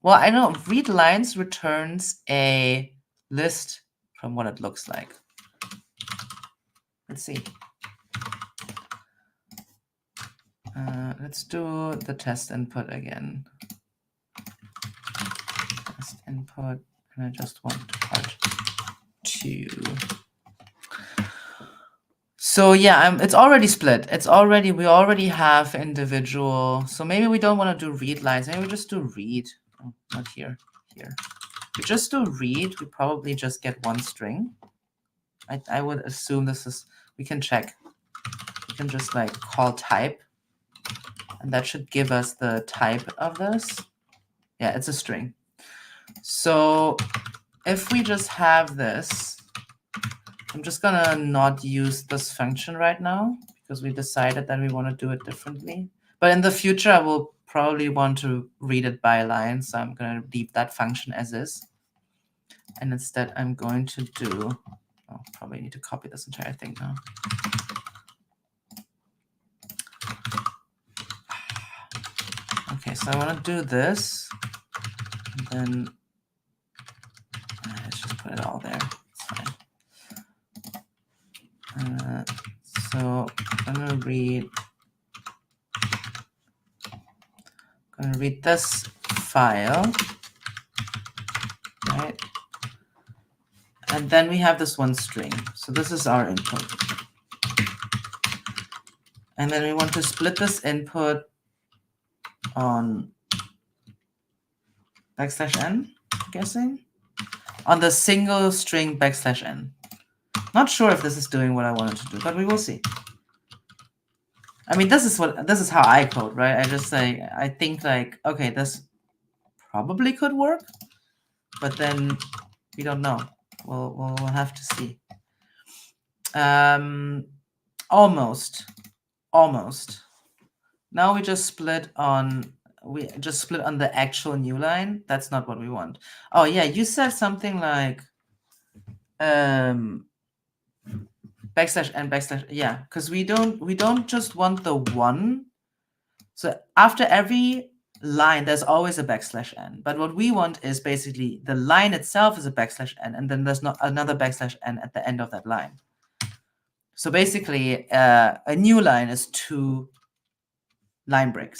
Well, I know read lines returns a list from what it looks like. Let's see. Let's do the test input again. Test input, and I just want part 2. So yeah, it's already split. We already have individual. So maybe we don't want to do read lines. Maybe we just do read. Oh, not here. Here. We just do read. We probably just get one string. I would assume this is. We can check. We can just like call type, and that should give us the type of this. Yeah, it's a string. So if we just have this, I'm just gonna not use this function right now because we decided that we want to do it differently. But in the future, I will probably want to read it by line, so I'm gonna leave that function as is. And instead, I'm going to do, oh, probably need to copy this entire thing now. Okay, so I want to do this, and then let's just put it all there. It's fine. So I'm gonna read this file, right? And then we have this one string. So this is our input. And then we want to split this input on \n, I'm guessing, on the single string \n. Not sure if this is doing what I wanted to do, but we will see. I mean, this is how I code, right? I just say, I think like, okay, this probably could work, but then we don't know. We'll have to see. Almost. Now we just split on the actual new line. That's not what we want. Oh yeah, you said something like \n \, yeah, because we don't just want the one. So after every line, there's always a \n. But what we want is basically the line itself is a \n, and then there's not another \n at the end of that line. So basically, a new line is 2 line breaks.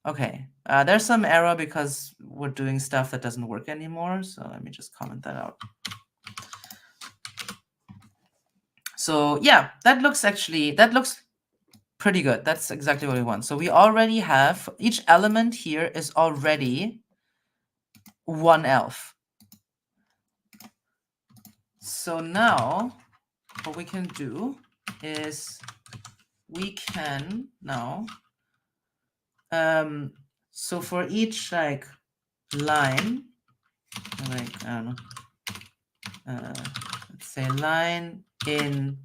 Okay, there's some error because we're doing stuff that doesn't work anymore. So let me just comment that out. So yeah, that looks pretty good. That's exactly what we want. So we already have, each element here is already one elf. So now what we can do is we can now, so for each like line, like, I don't know, let's say line in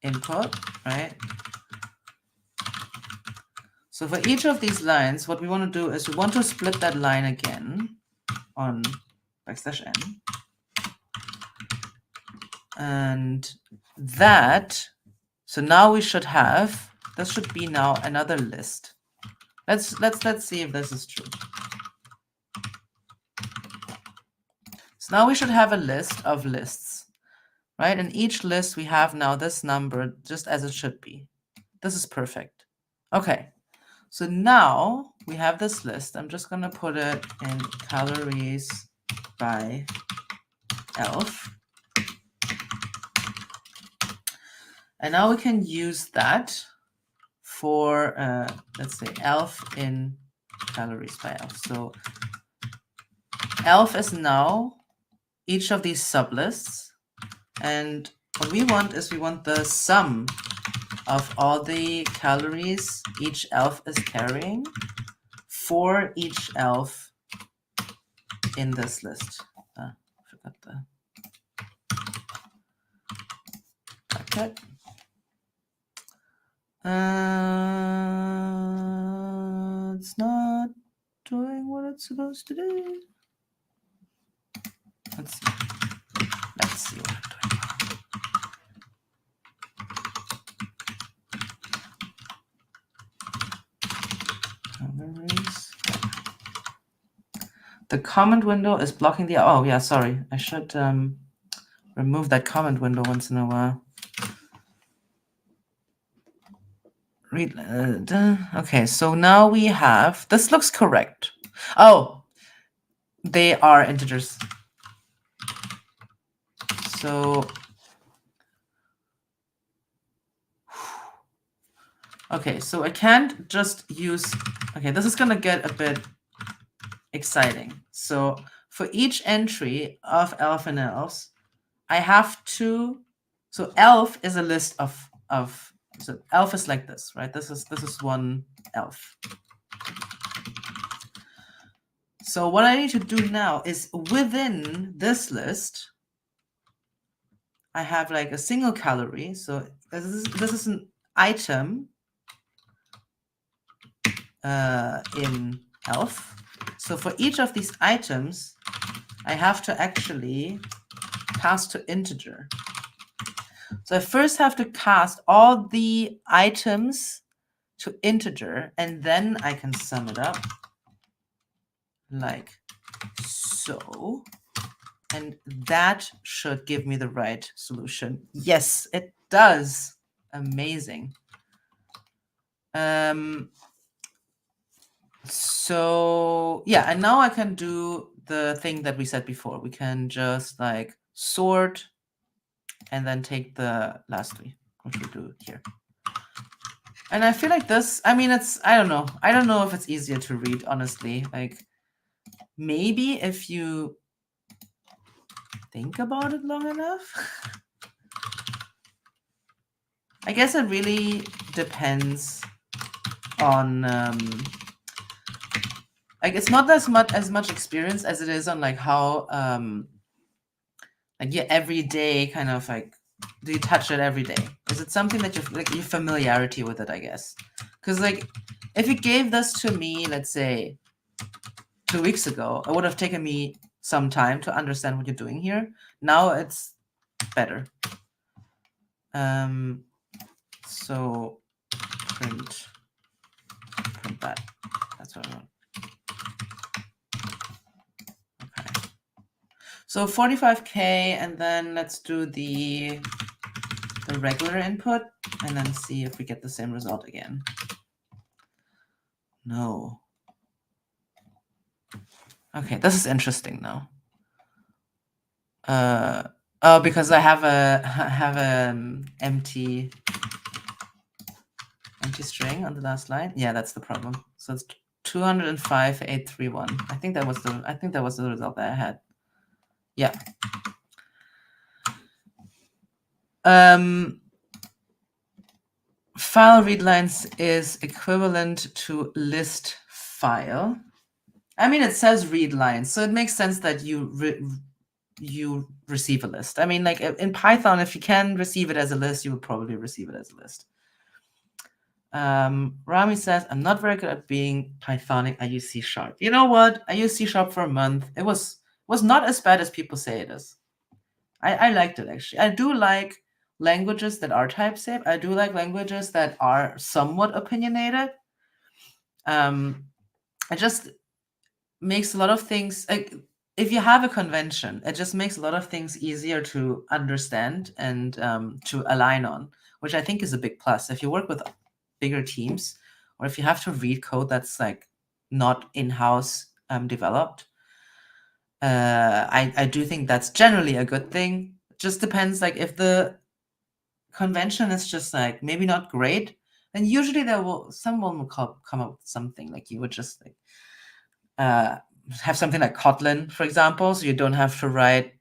input, right? So for each of these lines, what we want to do is we want to split that line again on \n. And that, so now we should have, this should be now another list. Let's see if this is true. So now we should have a list of lists, right? In each list we have now this number just as it should be. This is perfect. Okay, so now we have this list. I'm just going to put it in calories by ELF. And now we can use that for, let's say, ELF in calories by ELF. So ELF is now each of these sublists. And what we want is we want the sum of all the calories each ELF is carrying for each ELF in this list. I forgot the bracket. It's not doing what it's supposed to do. Let's see what I'm doing. The comment window is blocking the, oh yeah, sorry. I should remove that comment window once in a while. Okay, so now we have, this looks correct. Oh, they are integers. So, okay, so I can't just use, okay, this is going to get a bit exciting. So for each entry of ELF and ELFs, I have to, so ELF is a list of so ELF is like this, right? This is one ELF. So what I need to do now is within this list, I have like a single calorie. So this is an item in ELF. So for each of these items, I have to actually pass to integer. So I first have to cast all the items to integer, and then I can sum it up like so. And that should give me the right solution. Yes, it does. Amazing. So yeah, and now I can do the thing that we said before. We can just like sort and then take the last three, which we do here. And I feel like this, I mean, it's, I don't know. I don't know if it's easier to read, honestly. Like maybe if you think about it long enough. I guess it really depends on like it's not as much experience as it is on like how like your everyday kind of like, do you touch it every day? Is it something that you like your familiarity with it, I guess? Because like if you gave this to me, let's say 2 weeks ago, it would have taken me some time to understand what you're doing here. Now it's better. So print that. That's what I want. Okay. So 45K, and then let's do the regular input and then see if we get the same result again. No. Okay, this is interesting now. Oh, because I have an empty string on the last line. Yeah, that's the problem. So it's 205,831. I think that was the result that I had. Yeah. File readlines is equivalent to list file. I mean, it says read lines, so it makes sense that you receive a list. I mean, like in Python, if you can receive it as a list, you would probably receive it as a list. Rami says, I'm not very good at being Pythonic. I use C#. You know what? I used C# for a month. It was not as bad as people say it is. I liked it, actually. I do like languages that are type safe. I do like languages that are somewhat opinionated. It just makes a lot of things, like, if you have a convention, it just makes a lot of things easier to understand and to align on, which I think is a big plus. If you work with bigger teams, or if you have to read code that's like not in-house developed, I do think that's generally a good thing. It just depends, like, if the convention is just like maybe not great, then usually someone will come up with something. Like, you would just like have something like Kotlin, for example, so you don't have to write,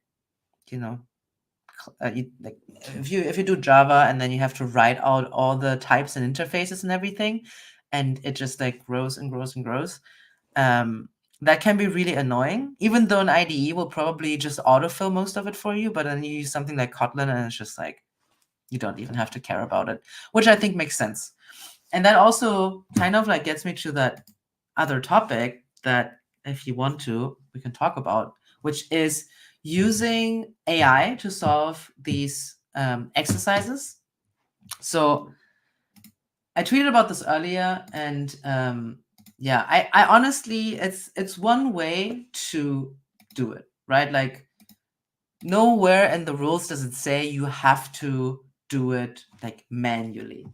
like, if you do Java and then you have to write out all the types and interfaces and everything, and it just like grows and grows and grows. That can be really annoying, even though an IDE will probably just autofill most of it for you. But then you use something like Kotlin and it's just like, you don't even have to care about it, which I think makes sense. And that also kind of like gets me to that other topic that, if you want to, we can talk about, which is using AI to solve these exercises. So I tweeted about this earlier, and yeah, I honestly, it's one way to do it, right? Like, nowhere in the rules does it say you have to do it like manually.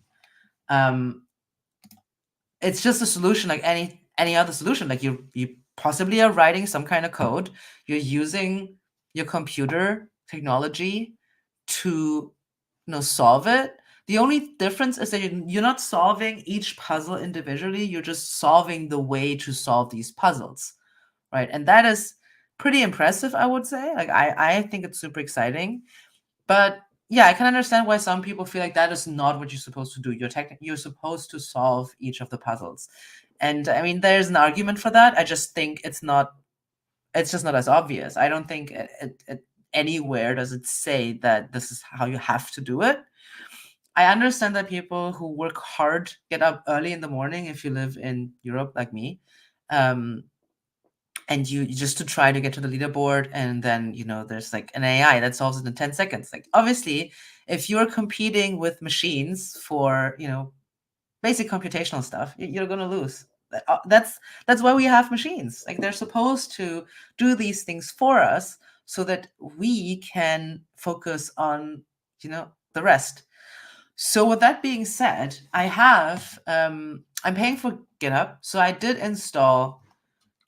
It's just a solution like any other solution. Like, you possibly are writing some kind of code. You're using your computer technology to solve it. The only difference is that you're not solving each puzzle individually. You're just solving the way to solve these puzzles, right? And that is pretty impressive, I would say. Like, I think it's super exciting. But yeah, I can understand why some people feel like that is not what you're supposed to do. You're supposed to solve each of the puzzles. And I mean, there's an argument for that. I just think it's just not as obvious. I don't think anywhere does it say that this is how you have to do it. I understand that people who work hard get up early in the morning, if you live in Europe like me, and you just to try to get to the leaderboard, and then there's like an AI that solves it in 10 seconds. Like, obviously, if you're competing with machines for basic computational stuff, you're gonna lose. That's why we have machines. Like, they're supposed to do these things for us so that we can focus on the rest. So with that being said, I have I'm paying for GitHub, so I did install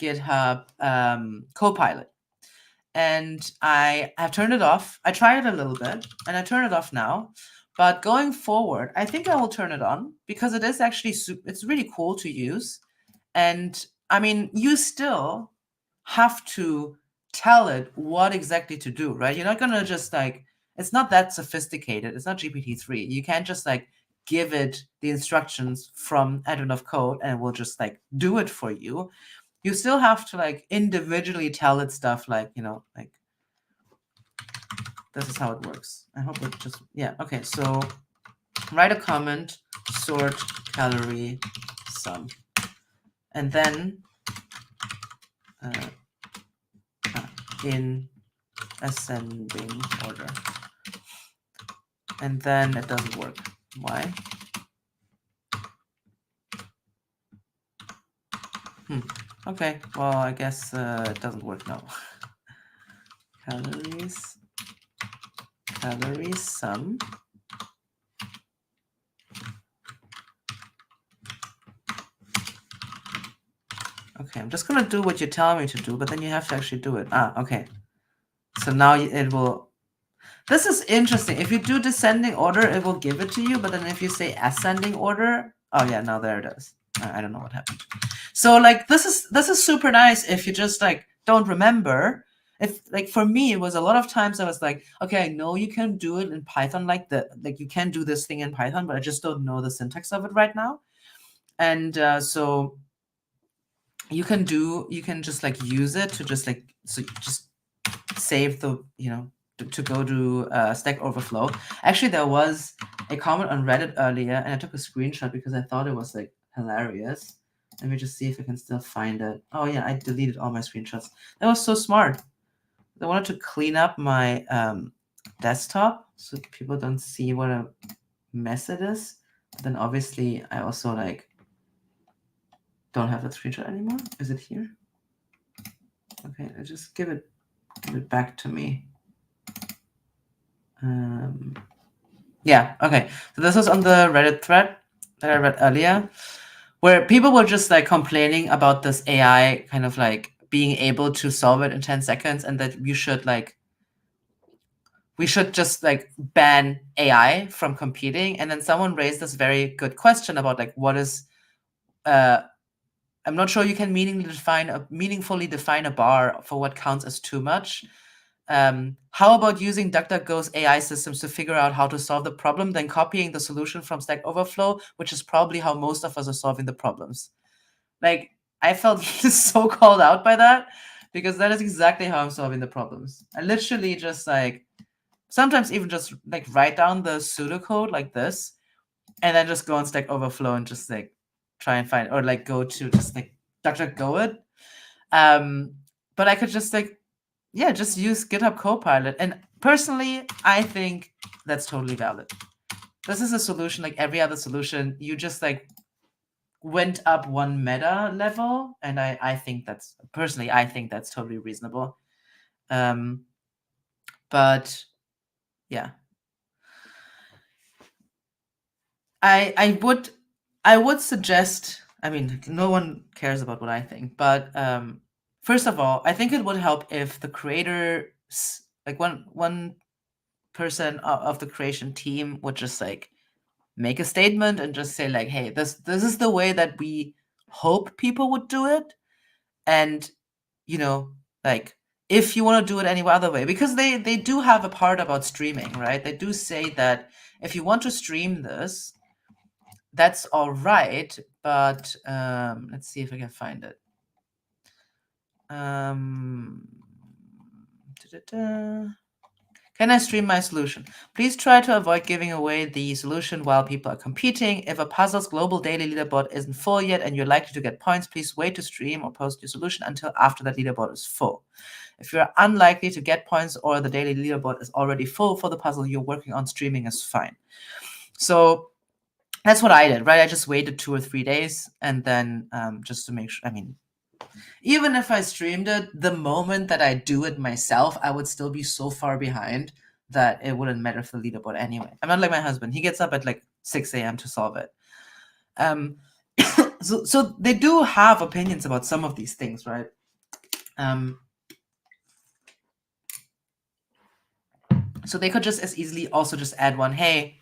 GitHub Copilot, and I have turned it off. I tried it a little bit, and I turn it off now. But going forward, I think I will turn it on, because it is actually it's really cool to use. And I mean, you still have to tell it what exactly to do, right? You're not gonna just like, it's not that sophisticated. It's not GPT-3. You can't just like give it the instructions from Advent of Code and it will just like do it for you. You still have to like individually tell it stuff like, like, this is how it works. I hope it just, yeah. Okay, so write a comment, sort calorie sum, and then in ascending order. And then it doesn't work. Why? Okay, well, I guess it doesn't work now. Calorie sum. Okay, I'm just gonna do what you tell me to do, but then you have to actually do it. Okay. So now it will. This is interesting. If you do descending order, it will give it to you. But then if you say ascending order, oh yeah, now there it is. I don't know what happened. So like, this is super nice if you just like don't remember. If like, for me, it was a lot of times I was like, okay, I know you can do it in Python, like you can do this thing in Python, but I just don't know the syntax of it right now. And so you can just like use it to just like, so just save the to go to Stack Overflow. Actually, there was a comment on Reddit earlier, and I took a screenshot because I thought it was like hilarious. Let me just see if I can still find it. Oh yeah, I deleted all my screenshots. That was so smart. I wanted to clean up my desktop so people don't see what a mess it is. But then obviously I also like don't have that screenshot anymore. Is it here? Okay, just give it back to me. Yeah, okay. So this was on the Reddit thread that I read earlier, where people were just like complaining about this AI kind of like being able to solve it in 10 seconds, and that we should just like ban AI from competing. And then someone raised this very good question about like what is I'm not sure you can meaningfully define a bar for what counts as too much. How about using DuckDuckGo's AI systems to figure out how to solve the problem, then copying the solution from Stack Overflow, which is probably how most of us are solving the problems. Like, I felt so called out by that, because that is exactly how I'm solving the problems. I literally just like, sometimes even just like write down the pseudocode like this, and then just go on Stack Overflow and just like try and find, or like go to just like DuckDuckGo it. But I could just like, yeah, just use GitHub Copilot. And personally, I think that's totally valid. This is a solution like every other solution. You just like went up one meta level, and I think that's totally reasonable. But yeah, I would suggest, I mean, no one cares about what I think, but first of all, I think it would help if the creator, like one person of the creation team would just like make a statement and just say like, hey, this is the way that we hope people would do it. And, you know, like, if you want to do it any other way, because they do have a part about streaming, right? They do say that if you want to stream this, that's all right, but let's see if I can find it. Can I stream my solution? Please try to avoid giving away the solution while people are competing. If a puzzle's global daily leaderboard isn't full yet and you're likely to get points, please wait to stream or post your solution until after that leaderboard is full. If you're unlikely to get points or the daily leaderboard is already full for the puzzle you're working on, streaming is fine. So that's what I did, right? I just waited 2 or 3 days, and then just to make sure, I mean, even if I streamed it, the moment that I do it myself, I would still be so far behind that it wouldn't matter for the leaderboard anyway. I'm not like my husband. He gets up at like 6 a.m. to solve it. So they do have opinions about some of these things, right? So they could just as easily also just add one, hey,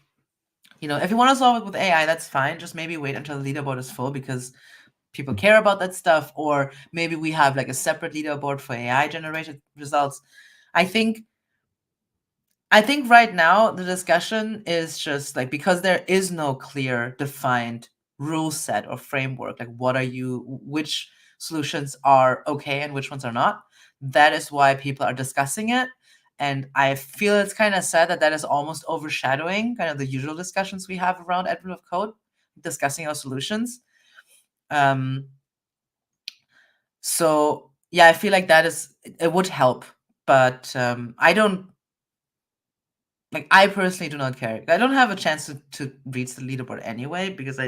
you know, if you want to solve it with AI, that's fine. Just maybe wait until the leaderboard is full because people care about that stuff. Or maybe we have like a separate leaderboard for AI generated results. I think right now the discussion is just like, because there is no clear defined rule set or framework, like which solutions are okay and which ones are not. That is why people are discussing it. And I feel it's kind of sad that is almost overshadowing kind of the usual discussions we have around Advent of Code, discussing our solutions. So yeah, I feel like it would help, but I personally do not care. I don't have a chance to reach the leaderboard anyway, because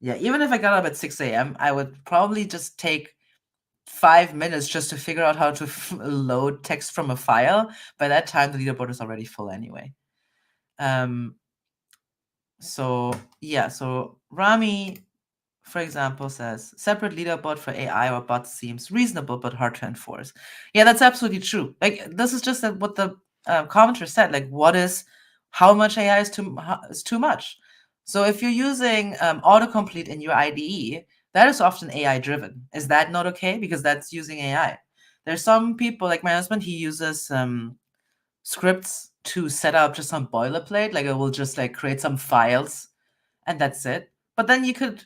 even if I got up at 6 a.m., I would probably just take 5 minutes just to figure out how to load text from a file. By that time, the leaderboard is already full anyway. So Rami, for example, says separate leaderboard for AI or bots seems reasonable but hard to enforce. Yeah, that's absolutely true. Like, this is just what the commenter said. Like, how much AI is too much? So if you're using autocomplete in your IDE, that is often AI driven. Is that not okay? Because that's using AI. There's some people, like my husband, he uses scripts to set up just some boilerplate. Like, it will just like create some files and that's it. But then you could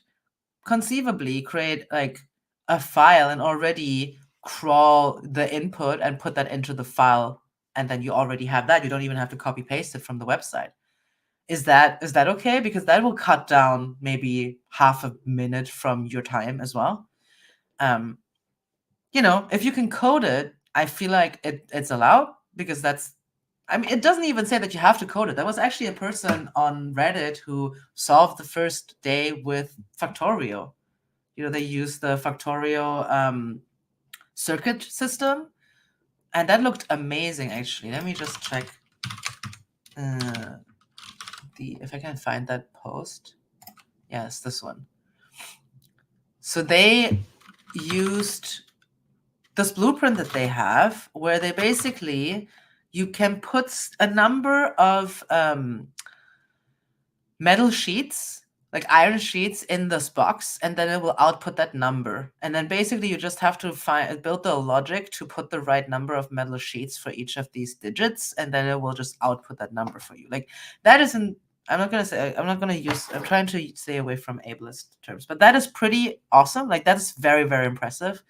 conceivably create like a file and already crawl the input and put that into the file, and then you already have that. You don't even have to copy paste it from the website. Is that okay? Because that will cut down maybe half a minute from your time as well. Um, if you can code it, I feel like it's allowed because I mean, it doesn't even say that you have to code it. There was actually a person on Reddit who solved the first day with Factorio. They use the Factorio circuit system, and that looked amazing. Actually, let me just check if I can find that post. Yes, this one. So they used this blueprint that they have, where they basically you can put a number of metal sheets, like iron sheets, in this box, and then it will output that number. And then basically you just have to build the logic to put the right number of metal sheets for each of these digits, and then it will just output that number for you. Like that isn't. I'm trying to stay away from ableist terms, but that is pretty awesome. Like that is very, very impressive.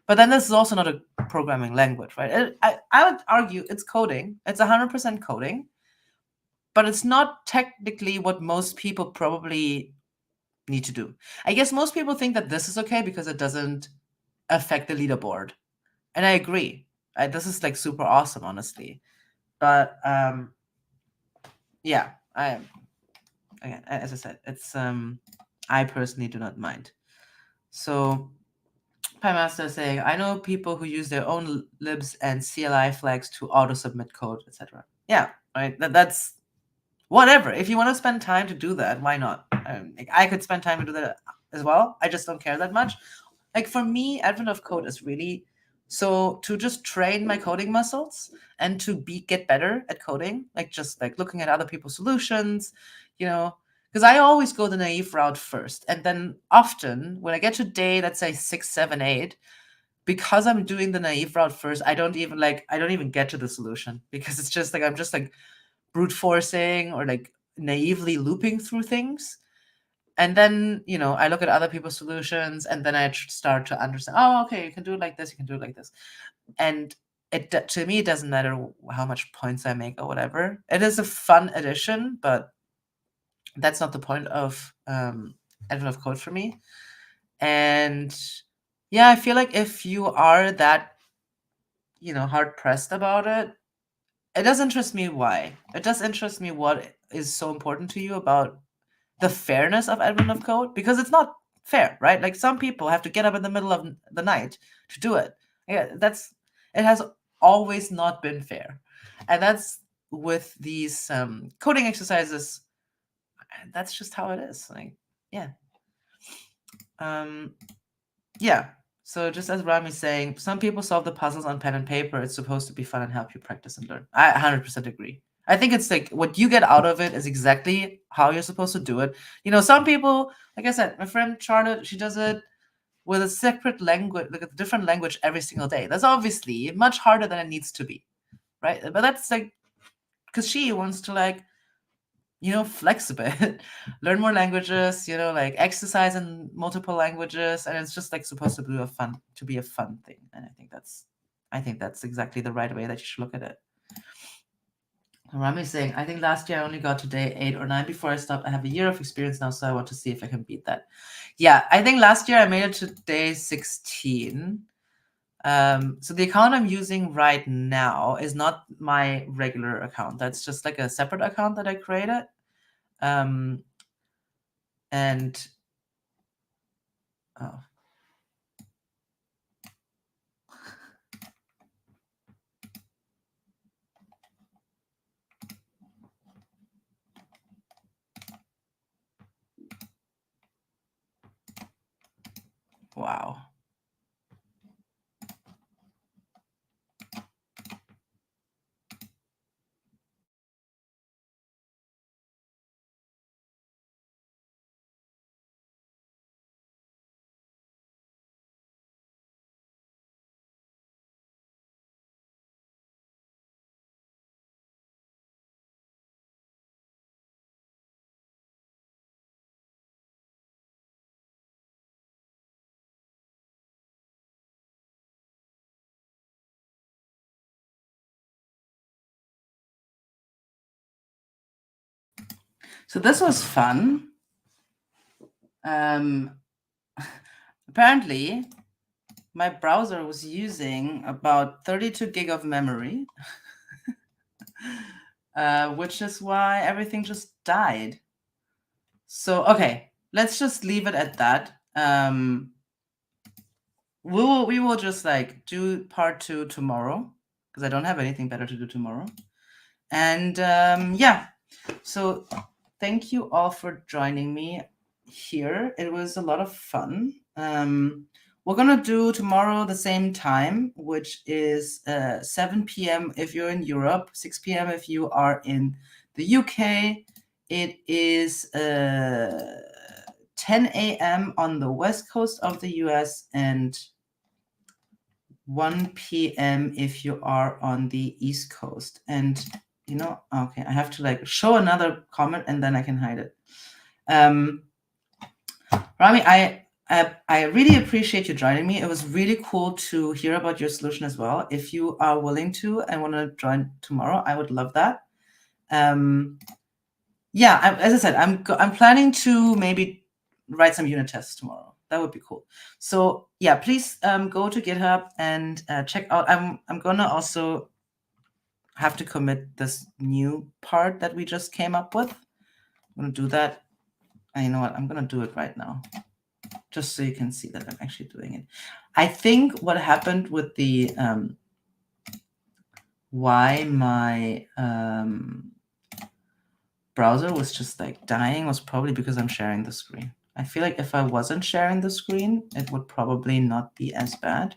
But then this is also not a programming language, right? I would argue it's coding. It's 100% coding, but it's not technically what most people probably need to do. I guess most people think that this is okay because it doesn't affect the leaderboard. And I agree. This is like super awesome, honestly. But yeah, again, as I said, it's I personally do not mind. So PyMaster is saying, I know people who use their own libs and CLI flags to auto-submit code, etc. Yeah, right. That's whatever. If you want to spend time to do that, why not? Like, I could spend time to do that as well. I just don't care that much. Like for me, Advent of Code is really so to just train my coding muscles and to get better at coding, like just like looking at other people's solutions, because I always go the naive route first. And then often when I get to day, let's say 6, 7, 8, because I'm doing the naive route first, I don't even get to the solution because it's just like I'm just like brute forcing or like naively looping through things. And then, I look at other people's solutions and then I start to understand, oh, okay, you can do it like this, you can do it like this. And to me, it doesn't matter how much points I make or whatever. It is a fun addition, but that's not the point of Advent of Code for me. And yeah, I feel like if you are that, hard pressed about it, it does interest me why. It does interest me what is so important to you about the fairness of Advent of Code, because it's not fair, right? Like some people have to get up in the middle of the night to do it. Yeah, it has always not been fair. And that's with these coding exercises, that's just how it is. Like, yeah. Yeah. So just as Rami's saying, some people solve the puzzles on pen and paper. It's supposed to be fun and help you practice and learn. I 100% agree. I think it's like what you get out of it is exactly how you're supposed to do it. Some people, like I said, my friend Charlotte, she does it with a separate language, like a different language every single day. That's obviously much harder than it needs to be, right? But that's like because she wants to like flex a bit, learn more languages, like exercise in multiple languages, and it's just like supposed to be a fun thing. And I think that's exactly the right way that you should look at it. Rami's saying, I think last year I only got to day 8 or 9 before I stopped. I have a year of experience now, so I want to see if I can beat that. Yeah, I think last year I made it to day 16. So the account I'm using right now is not my regular account. That's just like a separate account that I created. And oh. Wow. So this was fun. Apparently, my browser was using about 32 gig of memory, which is why everything just died. So, okay, let's just leave it at that. We will just like do part 2 tomorrow, because I don't have anything better to do tomorrow. And yeah, so thank you all for joining me here. It was a lot of fun. We're gonna do tomorrow the same time, which is 7 p.m. if you're in Europe, 6 p.m. if you are in the UK. It is 10 a.m. on the west coast of the US and 1 p.m. if you are on the East Coast. And you know, okay, I have to like show another comment and then I can hide it. Rami, I really appreciate you joining me. It was really cool to hear about your solution as well. If you are willing to and want to join tomorrow, I would love that. Yeah, as I said, I'm planning to maybe write some unit tests tomorrow. That would be cool. So yeah, please go to GitHub and check out. I'm gonna also have to commit this new part that we just came up with. I'm gonna do that. And you know what? I'm gonna do it right now, just so you can see that I'm actually doing it. I think what happened with the why my browser was just like dying was probably because I'm sharing the screen. I feel like if I wasn't sharing the screen, it would probably not be as bad,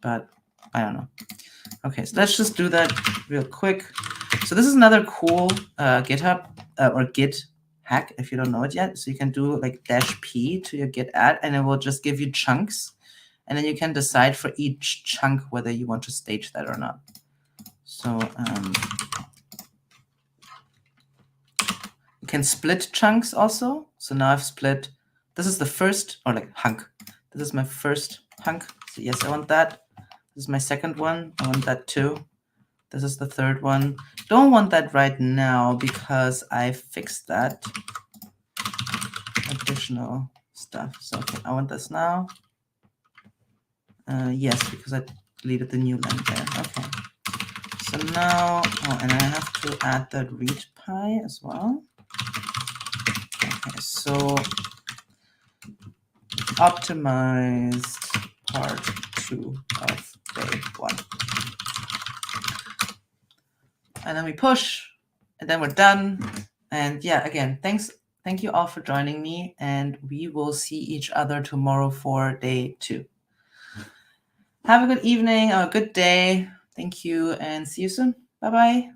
but I don't know. Okay, so let's just do that real quick. So this is another cool GitHub or Git hack if you don't know it yet. So you can do like -p to your Git add, and it will just give you chunks, and then you can decide for each chunk whether you want to stage that or not. So you can split chunks also. So now I've split. This is the first, or like hunk. This is my first hunk. So yes, I want that. This is my second one. I want that too. This is the third one. Don't want that right now because I fixed that additional stuff. So okay, I want this now. Yes, because I deleted the new line there. Okay. So now, oh, and I have to add that read pi as well. Okay, so optimized part 2 of day 1. And then we push, and then we're done. And yeah, again, thank you all for joining me, and we will see each other tomorrow for day 2. Have a good evening or a good day. Thank you, and see you soon. Bye-bye.